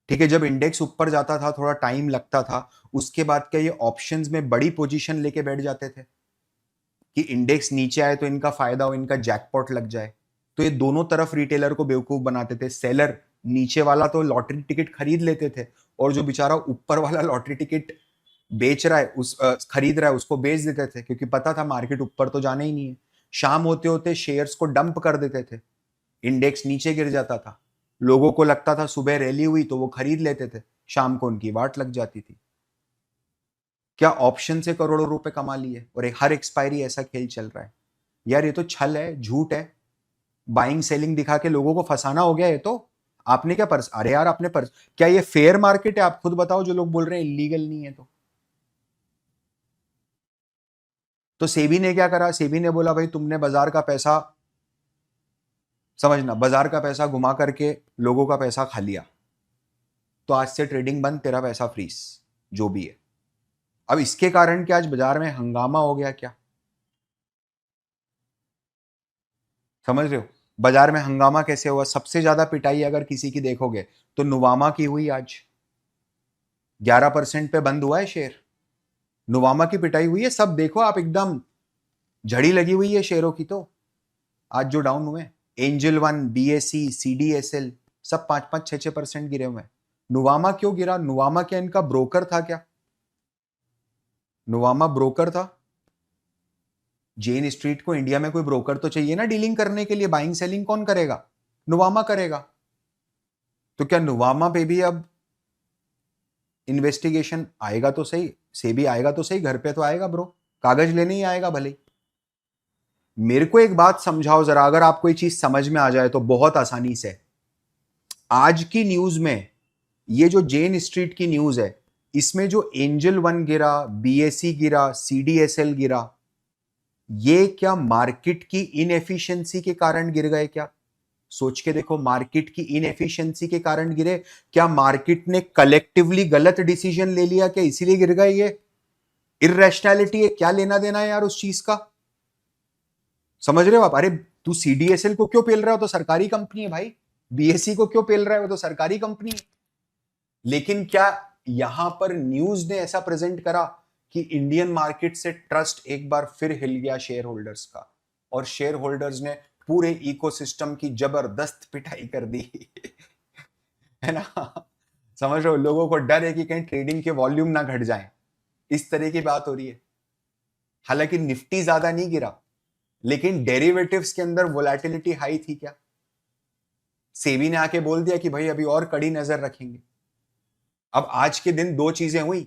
ठीक है, जब इंडेक्स ऊपर जाता था थोड़ा टाइम लगता था, उसके बाद क्या ये ऑप्शंस में बड़ी पोजीशन लेके बैठ जाते थे कि इंडेक्स नीचे आए तो इनका फायदा हो, इनका जैकपॉट लग जाए? तो ये दोनों तरफ रिटेलर को बेवकूफ बनाते थे। सेलर नीचे वाला तो लॉटरी टिकट खरीद लेते थे, और जो बेचारा ऊपर वाला लॉटरी टिकट बेच रहा है खरीद रहा है उसको बेच देते थे, क्योंकि पता था मार्केट ऊपर तो जाना ही नहीं है। शाम होते होते शेयर्स को डंप कर देते थे, इंडेक्स नीचे गिर जाता था। लोगों को लगता था सुबह रैली हुई तो वो खरीद लेते थे, शाम को उनकी वाट लग जाती थी। क्या ऑप्शन से करोड़ों रुपए कमा लिए, और हर एक्सपायरी ऐसा खेल चल रहा है? यार ये तो छल है, झूठ है, बाइंग सेलिंग दिखा के लोगों को फंसाना हो गया। ये तो आपने क्या पर्स, अरे यार आपने पर्स, क्या ये फेयर मार्केट है? आप खुद बताओ, जो लोग बोल रहे हैं इलीगल नहीं है। तो सेबी ने क्या करा? सेबी ने बोला भाई तुमने बाजार का पैसा, समझना, बाजार का पैसा घुमा करके लोगों का पैसा खा लिया, तो आज से ट्रेडिंग बंद, तेरा पैसा फ्रीज, जो भी है। अब इसके कारण क्या आज बाजार में हंगामा हो गया क्या? समझ रहे हो बाजार में हंगामा कैसे हुआ? सबसे ज्यादा पिटाई अगर किसी की देखोगे तो नुवामा की हुई। आज 11% पे बंद हुआ है शेयर, नुवामा की पिटाई हुई है। सब देखो आप, एकदम झड़ी लगी हुई है शेयरों की। तो आज जो डाउन हुए, एंजल वन, बीएसई, सीडीएसएल, सब 5-5, 6-6% गिरे हुए हैं। नुवामा क्यों गिरा? नुवामा क्या इनका ब्रोकर था क्या? नुवामा ब्रोकर था? जेन स्ट्रीट को इंडिया में कोई ब्रोकर तो चाहिए ना डीलिंग करने के लिए। बाइंग सेलिंग कौन करेगा? नुवामा करेगा। तो क्या नुवामा पे भी अब इन्वेस्टिगेशन आएगा तो सही, सेबी आएगा तो सही, घर पे तो आएगा ब्रो, कागज लेने ही आएगा भले। मेरे को एक बात समझाओ जरा, अगर आपको ये चीज समझ में आ जाए तो बहुत आसानी से। आज की न्यूज में ये जो जेन स्ट्रीट की न्यूज है, इसमें जो एंजल वन गिरा, बीएसई गिरा, सीडीएसएल गिरा, ये क्या मार्केट की इनएफिशिएंसी के कारण गिर गए क्या? सोच के देखो, मार्केट की इनएफिशिएंसी के कारण गिरे क्या? मार्केट ने कलेक्टिवली गलत डिसीजन ले लिया क्या, इसीलिए गिर गए? ये इररेशनैलिटी है, क्या लेना देना है यार उस चीज का? समझ रहे हो आप? अरे तू सीडीएसएल को क्यों पेल रहा हो, तो सरकारी कंपनी है भाई। बीएसई को क्यों पेल रहा है, वो तो सरकारी कंपनी है। लेकिन क्या यहां पर न्यूज ने ऐसा प्रेजेंट करा कि इंडियन मार्केट से ट्रस्ट एक बार फिर हिल गया शेयर होल्डर्स का, और शेयर होल्डर्स ने पूरे इकोसिस्टम की जबरदस्त पिटाई कर दी है ना? समझ रहे हो? लोगों को डर है कि कहीं ट्रेडिंग के वॉल्यूम ना घट जाए, इस तरह की बात हो रही है। हालांकि निफ्टी ज्यादा नहीं गिरा, लेकिन डेरिवेटिव्स के अंदर वोलेटिलिटी हाई थी क्या? सेबी ने आके बोल दिया कि भाई अभी और कड़ी नजर रखेंगे। अब आज के दिन दो चीजें हुई।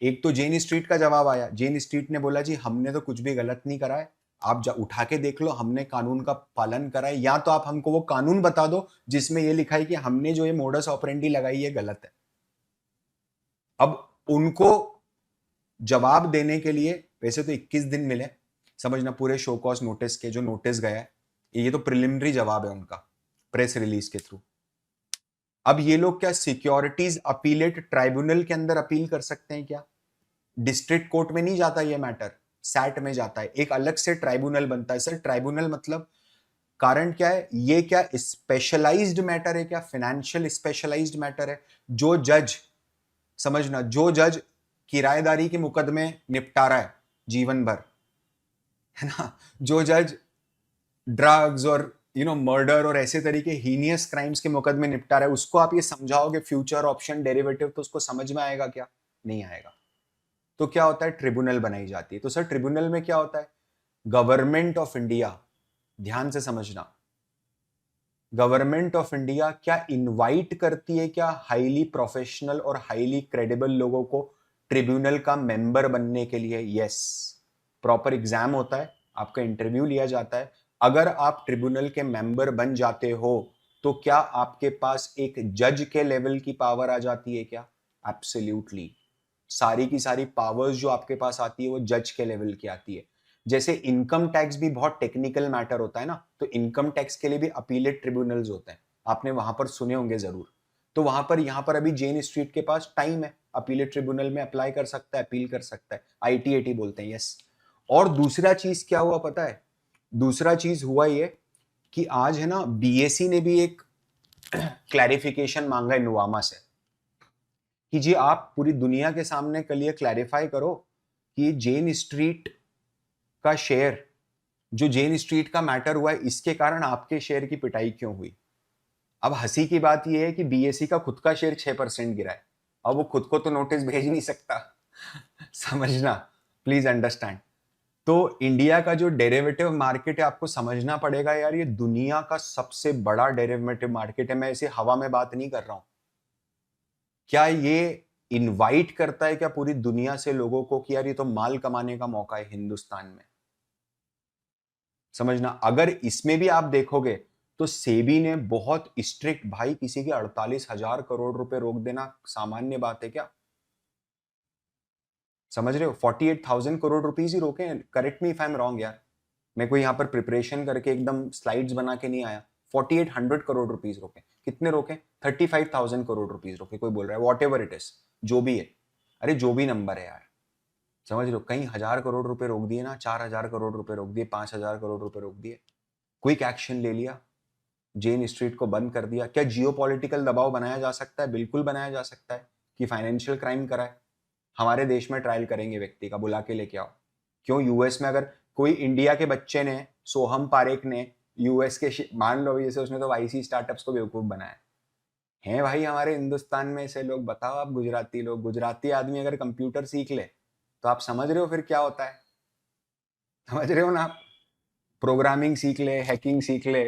एक तो जेन स्ट्रीट का जवाब आया, जेन स्ट्रीट ने बोला जी हमने तो कुछ भी गलत नहीं करा है, आप उठा के देख लो, हमने कानून का पालन करा है, या तो आप हमको वो कानून बता दो जिसमें ये लिखा है कि हमने जो ये मोडस ऑपरेंडी लगाई है गलत है। अब उनको जवाब देने के लिए वैसे तो 21 दिन मिले, समझना, पूरे शो कॉज नोटिस के जो नोटिस गया है, ये तो प्रिलिमिनरी जवाब है उनका प्रेस रिलीज के थ्रू। अब ये लोग क्या सिक्योरिटीज अपीलेट ट्राइब्यूनल के अंदर अपील कर सकते हैं क्या? डिस्ट्रिक्ट कोर्ट में नहीं जाता ये मैटर, सैट में जाता है, एक अलग से ट्राइब्यूनल बनता है। सर ट्राइब्यूनल मतलब कारण क्या है? ये क्या स्पेशलाइज्ड मैटर है क्या? फाइनेंशियल स्पेशलाइज्ड मैटर है? जो जज, समझना, जो जज किराएदारी के मुकदमे निपटा रहा है जीवन भर, है ना, जो जज ड्रग्स और मर्डर और ऐसे तरीके हीनियस क्राइम्स के मुकदमे निपटा रहा है, उसको आप ये समझाओगे फ्यूचर ऑप्शन डेरिवेटिव, तो उसको समझ में आएगा क्या? नहीं आएगा। तो क्या होता है? ट्रिब्यूनल बनाई जाती है। तो सर ट्रिब्यूनल में क्या होता है? गवर्नमेंट ऑफ इंडिया, ध्यान से समझना, गवर्नमेंट ऑफ इंडिया क्या इनवाइट करती है क्या हाईली प्रोफेशनल और हाईली क्रेडिबल लोगों को ट्रिब्यूनल का मेंबर बनने के लिए? यस, प्रॉपर एग्जाम होता है, आपका इंटरव्यू लिया जाता है। अगर आप ट्रिब्यूनल के मेंबर बन जाते हो तो क्या आपके पास एक जज के लेवल की पावर आ जाती है क्या? एब्सोल्युटली। सारी की सारी पावर्स जो आपके पास आती है वो जज के लेवल की आती है। जैसे इनकम टैक्स भी बहुत टेक्निकल मैटर होता है ना, तो इनकम टैक्स के लिए भी अपीलेट ट्रिब्यूनल्स होते हैं, आपने वहां पर सुने होंगे जरूर। तो वहां पर, यहां पर अभी जेन स्ट्रीट के पास टाइम है, अपीलेट ट्रिब्यूनल में अप्लाई कर सकता है, अपील कर सकता है, आईटीएटी बोलते हैं, यस। और दूसरा चीज क्या हुआ पता है? दूसरा चीज हुआ ये कि आज है ना, बीएसई ने भी एक क्लैरिफिकेशन मांगा है नुवामा से कि जी आप पूरी दुनिया के सामने कल ये क्लैरिफाई करो कि जेन स्ट्रीट का शेयर, जो जेन स्ट्रीट का मैटर हुआ है, इसके कारण आपके शेयर की पिटाई क्यों हुई। अब हंसी की बात यह है कि बीएसई का खुद का शेयर 6% गिरा है। अब वो खुद को तो नोटिस भेज नहीं सकता समझना, प्लीज अंडरस्टैंड। तो इंडिया का जो डेरिवेटिव मार्केट है, आपको समझना पड़ेगा यार, ये दुनिया का सबसे बड़ा डेरिवेटिव मार्केट है। मैं इसे हवा में बात नहीं कर रहा हूं। क्या ये इनवाइट करता है क्या पूरी दुनिया से लोगों को कि यार ये तो माल कमाने का मौका है हिंदुस्तान में। समझना, अगर इसमें भी आप देखोगे तो सेबी ने बहुत स्ट्रिक्ट, भाई किसी के 48,000 करोड़ रुपए रोक देना सामान्य बात है क्या? समझ रहे हो? 48,000 करोड़ रुपीज ही रोके हैं। Correct me if I am wrong यार, मैं कोई यहाँ पर प्रिपरेशन करके एकदम स्लाइड्स बना के नहीं आया। 4800 करोड़ रुपीज रोके। कितने रोके? 35,000 करोड़ रुपीज रोके। कोई बोल रहा है वॉट एवर इट इज, जो भी है, अरे जो भी नंबर है यार, समझ लो, कहीं 1000 करोड़ रुपए रोक दिए ना, 4000 करोड़ रुपए रोक दिए, 5000 करोड़ रुपए रोक दिए, क्विक एक्शन ले लिया, जेन स्ट्रीट को बंद कर दिया। क्या जियो पॉलिटिकल दबाव बनाया जा सकता है? बिल्कुल बनाया जा सकता है कि फाइनेंशियल क्राइम करा है। हमारे देश में ट्रायल करेंगे व्यक्ति का, बुला के लेके आओ। क्यों यूएस में अगर कोई इंडिया के बच्चे ने, सोहम पारेख ने यूएस के, मान लो जैसे उसने तो वाईसी स्टार्टअप्स को बेवकूफ बनाया है भाई, हमारे हिंदुस्तान में से लोग, बताओ आप गुजराती लोग, गुजराती आदमी अगर कंप्यूटर सीख ले तो आप समझ रहे हो फिर क्या होता है। समझ रहे हो ना आप? प्रोग्रामिंग सीख ले, हैकिंग सीख ले,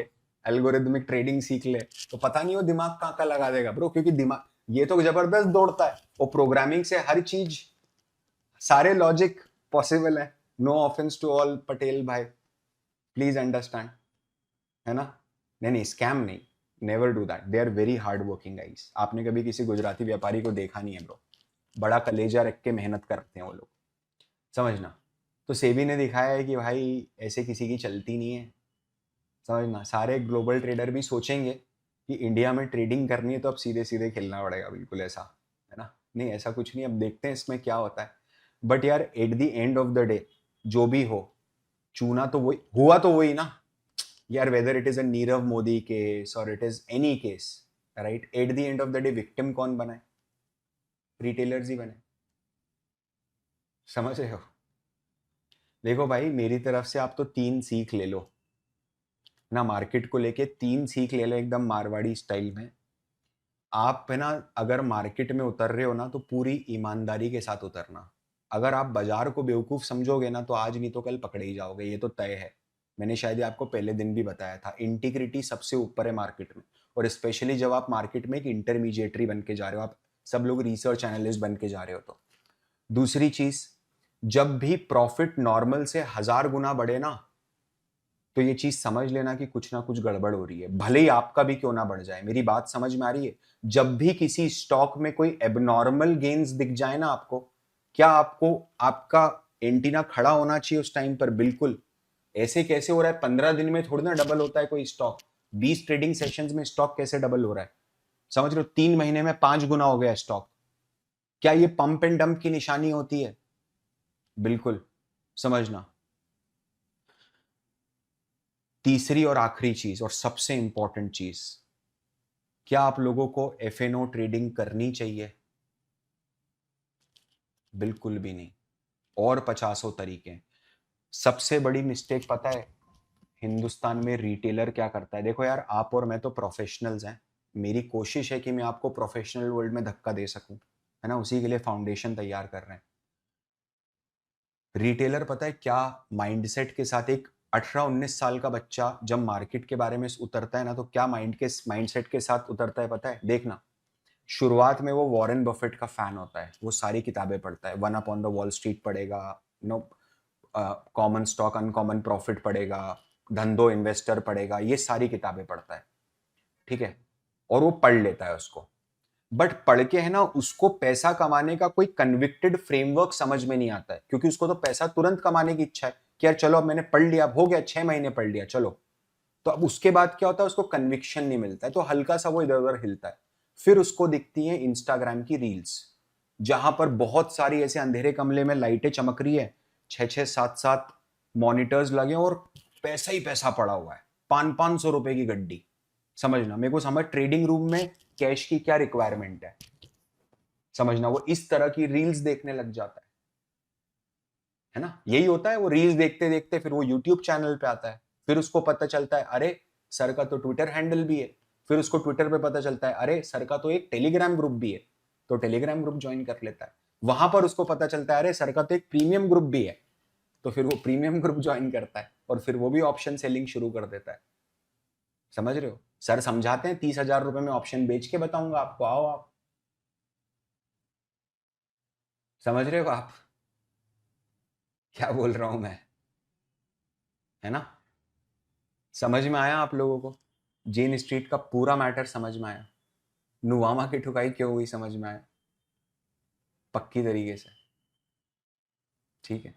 एल्गोरिथमिक ट्रेडिंग सीख ले, तो पता नहीं वो दिमाग कहाँ का लगा देगा ब्रो, क्योंकि दिमाग ये तो जबरदस्त दौड़ता है। और प्रोग्रामिंग से हर चीज, सारे लॉजिक पॉसिबल है। No offence to all Patel भाई, प्लीज अंडरस्टैंड, है ना? नहीं नहीं, स्कैम नहीं, never do that, they are very hard working guys. आपने कभी किसी गुजराती व्यापारी को देखा नहीं है ब्रो, बड़ा कलेजा रख के मेहनत करते हैं वो लोग, समझना। तो सेबी ने दिखाया है कि भाई ऐसे किसी की चलती नहीं है, समझना। सारे ग्लोबल ट्रेडर भी सोचेंगे कि इंडिया में ट्रेडिंग करनी है तो अब सीधे सीधे खेलना पड़ेगा, बिल्कुल ऐसा, है ना? नहीं, ऐसा कुछ नहीं, अब देखते हैं इसमें क्या होता है। बट यार eight the end of the day जो भी हो, चूना तो वही हुआ, तो वही ना यार, whether it is a Nirav Modi case और it is any case, right, at the end of the day victim कौन बना है? रिटेलर्स ही बने। समझ रहे हो? देखो भाई, मेरी तरफ से आप तो 3 सीख ले लो ना, मार्केट को लेके 3 सीख ले लो एकदम मारवाड़ी स्टाइल में। आप है ना, अगर मार्केट में उतर रहे हो ना तो पूरी ईमानदारी के साथ उतरना। अगर आप बाजार को बेवकूफ समझोगे ना तो आज नहीं तो कल पकड़े ही जाओगे, ये तो तय है। मैंने शायद ये आपको पहले दिन भी बताया था, इंटीग्रिटी सबसे ऊपर है मार्केट में। और स्पेशली जब आप मार्केट में एक इंटरमीडिएटरी बन के जा रहे हो, आप सब लोग रिसर्च एनालिस्ट बन के जा रहे हो तो। दूसरी चीज, जब भी प्रॉफिट नॉर्मल से 1000 गुना बढ़े ना, तो ये चीज समझ लेना कि कुछ ना कुछ गड़बड़ हो रही है, भले ही आपका भी क्यों ना बढ़ जाए। मेरी बात समझ में आ रही है? जब भी किसी स्टॉक में कोई एबनॉर्मल गेन्स दिख जाए ना आपको, क्या आपको आपका एंटीना खड़ा होना चाहिए उस टाइम पर? बिल्कुल। ऐसे कैसे हो रहा है? 15 दिन में थोड़ी ना डबल होता है कोई स्टॉक। 20 ट्रेडिंग सेशंस में स्टॉक कैसे डबल हो रहा है? समझ रहे हो? 3 महीने में 5 गुना हो गया स्टॉक। क्या ये पंप एंड डंप की निशानी होती है? बिल्कुल, समझना। तीसरी और आखिरी चीज और सबसे इंपॉर्टेंट चीज, क्या आप लोगों को एफएनओ ट्रेडिंग करनी चाहिए? बिल्कुल भी नहीं। और 50 तरीके हैं। सबसे बड़ी मिस्टेक पता है हिंदुस्तान में रिटेलर क्या करता है? देखो यार, आप और मैं तो प्रोफेशनल्स हैं। मेरी कोशिश है कि मैं आपको प्रोफेशनल वर्ल्ड में धक्का दे सकूं, है ना? उसी के लिए फाउंडेशन तैयार कर रहे हैं। रिटेलर पता है क्या माइंडसेट के साथ, एक 18-19 साल का बच्चा जब मार्केट के बारे में उतरता है ना, तो क्या माइंडसेट के साथ उतरता है पता है? देखना, शुरुआत में वो वॉरेन बफेट का फैन होता है, वो सारी किताबें पढ़ता है, one up on the wall street पढ़ेगा, no common stock uncommon profit पढ़ेगा, धंधो इन्वेस्टर पढ़ेगा, ये सारी किताबें पढ़ता है, ठीक है? और वो पढ़ लेता है उसको। बट पढ़ के है ना, उसको पैसा कमाने का कोई कन्विक्टेड फ्रेमवर्क समझ में नहीं आता है, क्योंकि उसको तो पैसा तुरंत कमाने की इच्छा है कि यार चलो अब मैंने पढ़ लिया, अब हो गया, 6 महीने पढ़ लिया, चलो। तो अब उसके बाद क्या होता है? उसको कन्विक्शन नहीं मिलता है, तो हल्का सा वो इधर उधर हिलता है। फिर उसको दिखती है इंस्टाग्राम की रील्स, जहां पर बहुत सारी ऐसे अंधेरे कमरे में लाइटें चमक रही है, छः 7 मॉनिटर्स लगे और पैसा ही पैसा पड़ा हुआ है, 500 रुपए की गड्डी। समझना, मेरे को समझ ट्रेडिंग रूम में कैश की क्या रिक्वायरमेंट है। समझना, वो इस तरह की रील्स देखने लग जाता है ना। यही होता है, वो रील्स देखते देखते फिर वो यूट्यूब चैनल पे आता है, फिर उसको पता चलता है अरे सर का तो ट्विटर हैंडल भी है, फिर उसको ट्विटर पे पता चलता है अरे सर का तो एक टेलीग्राम ग्रुप भी है, तो टेलीग्राम ग्रुप ज्वाइन कर लेता है। वहां पर उसको पता चलता है अरे सर का तो एक प्रीमियम ग्रुप भी है, तो फिर वो प्रीमियम ग्रुप ज्वाइन करता है और फिर वो भी ऑप्शन सेलिंग शुरू कर देता है। समझ रहे हो, सर समझाते हैं 30,000 रुपए में ऑप्शन बेच के बताऊंगा आपको, आओ आप। समझ रहे हो आप क्या बोल रहा हूं मैं, है ना। समझ में आया आप लोगों को, जेन स्ट्रीट का पूरा मैटर समझ में आया, नुवामा की ठुकाई क्यों हुई समझ में आया, पक्की तरीके से। ठीक है।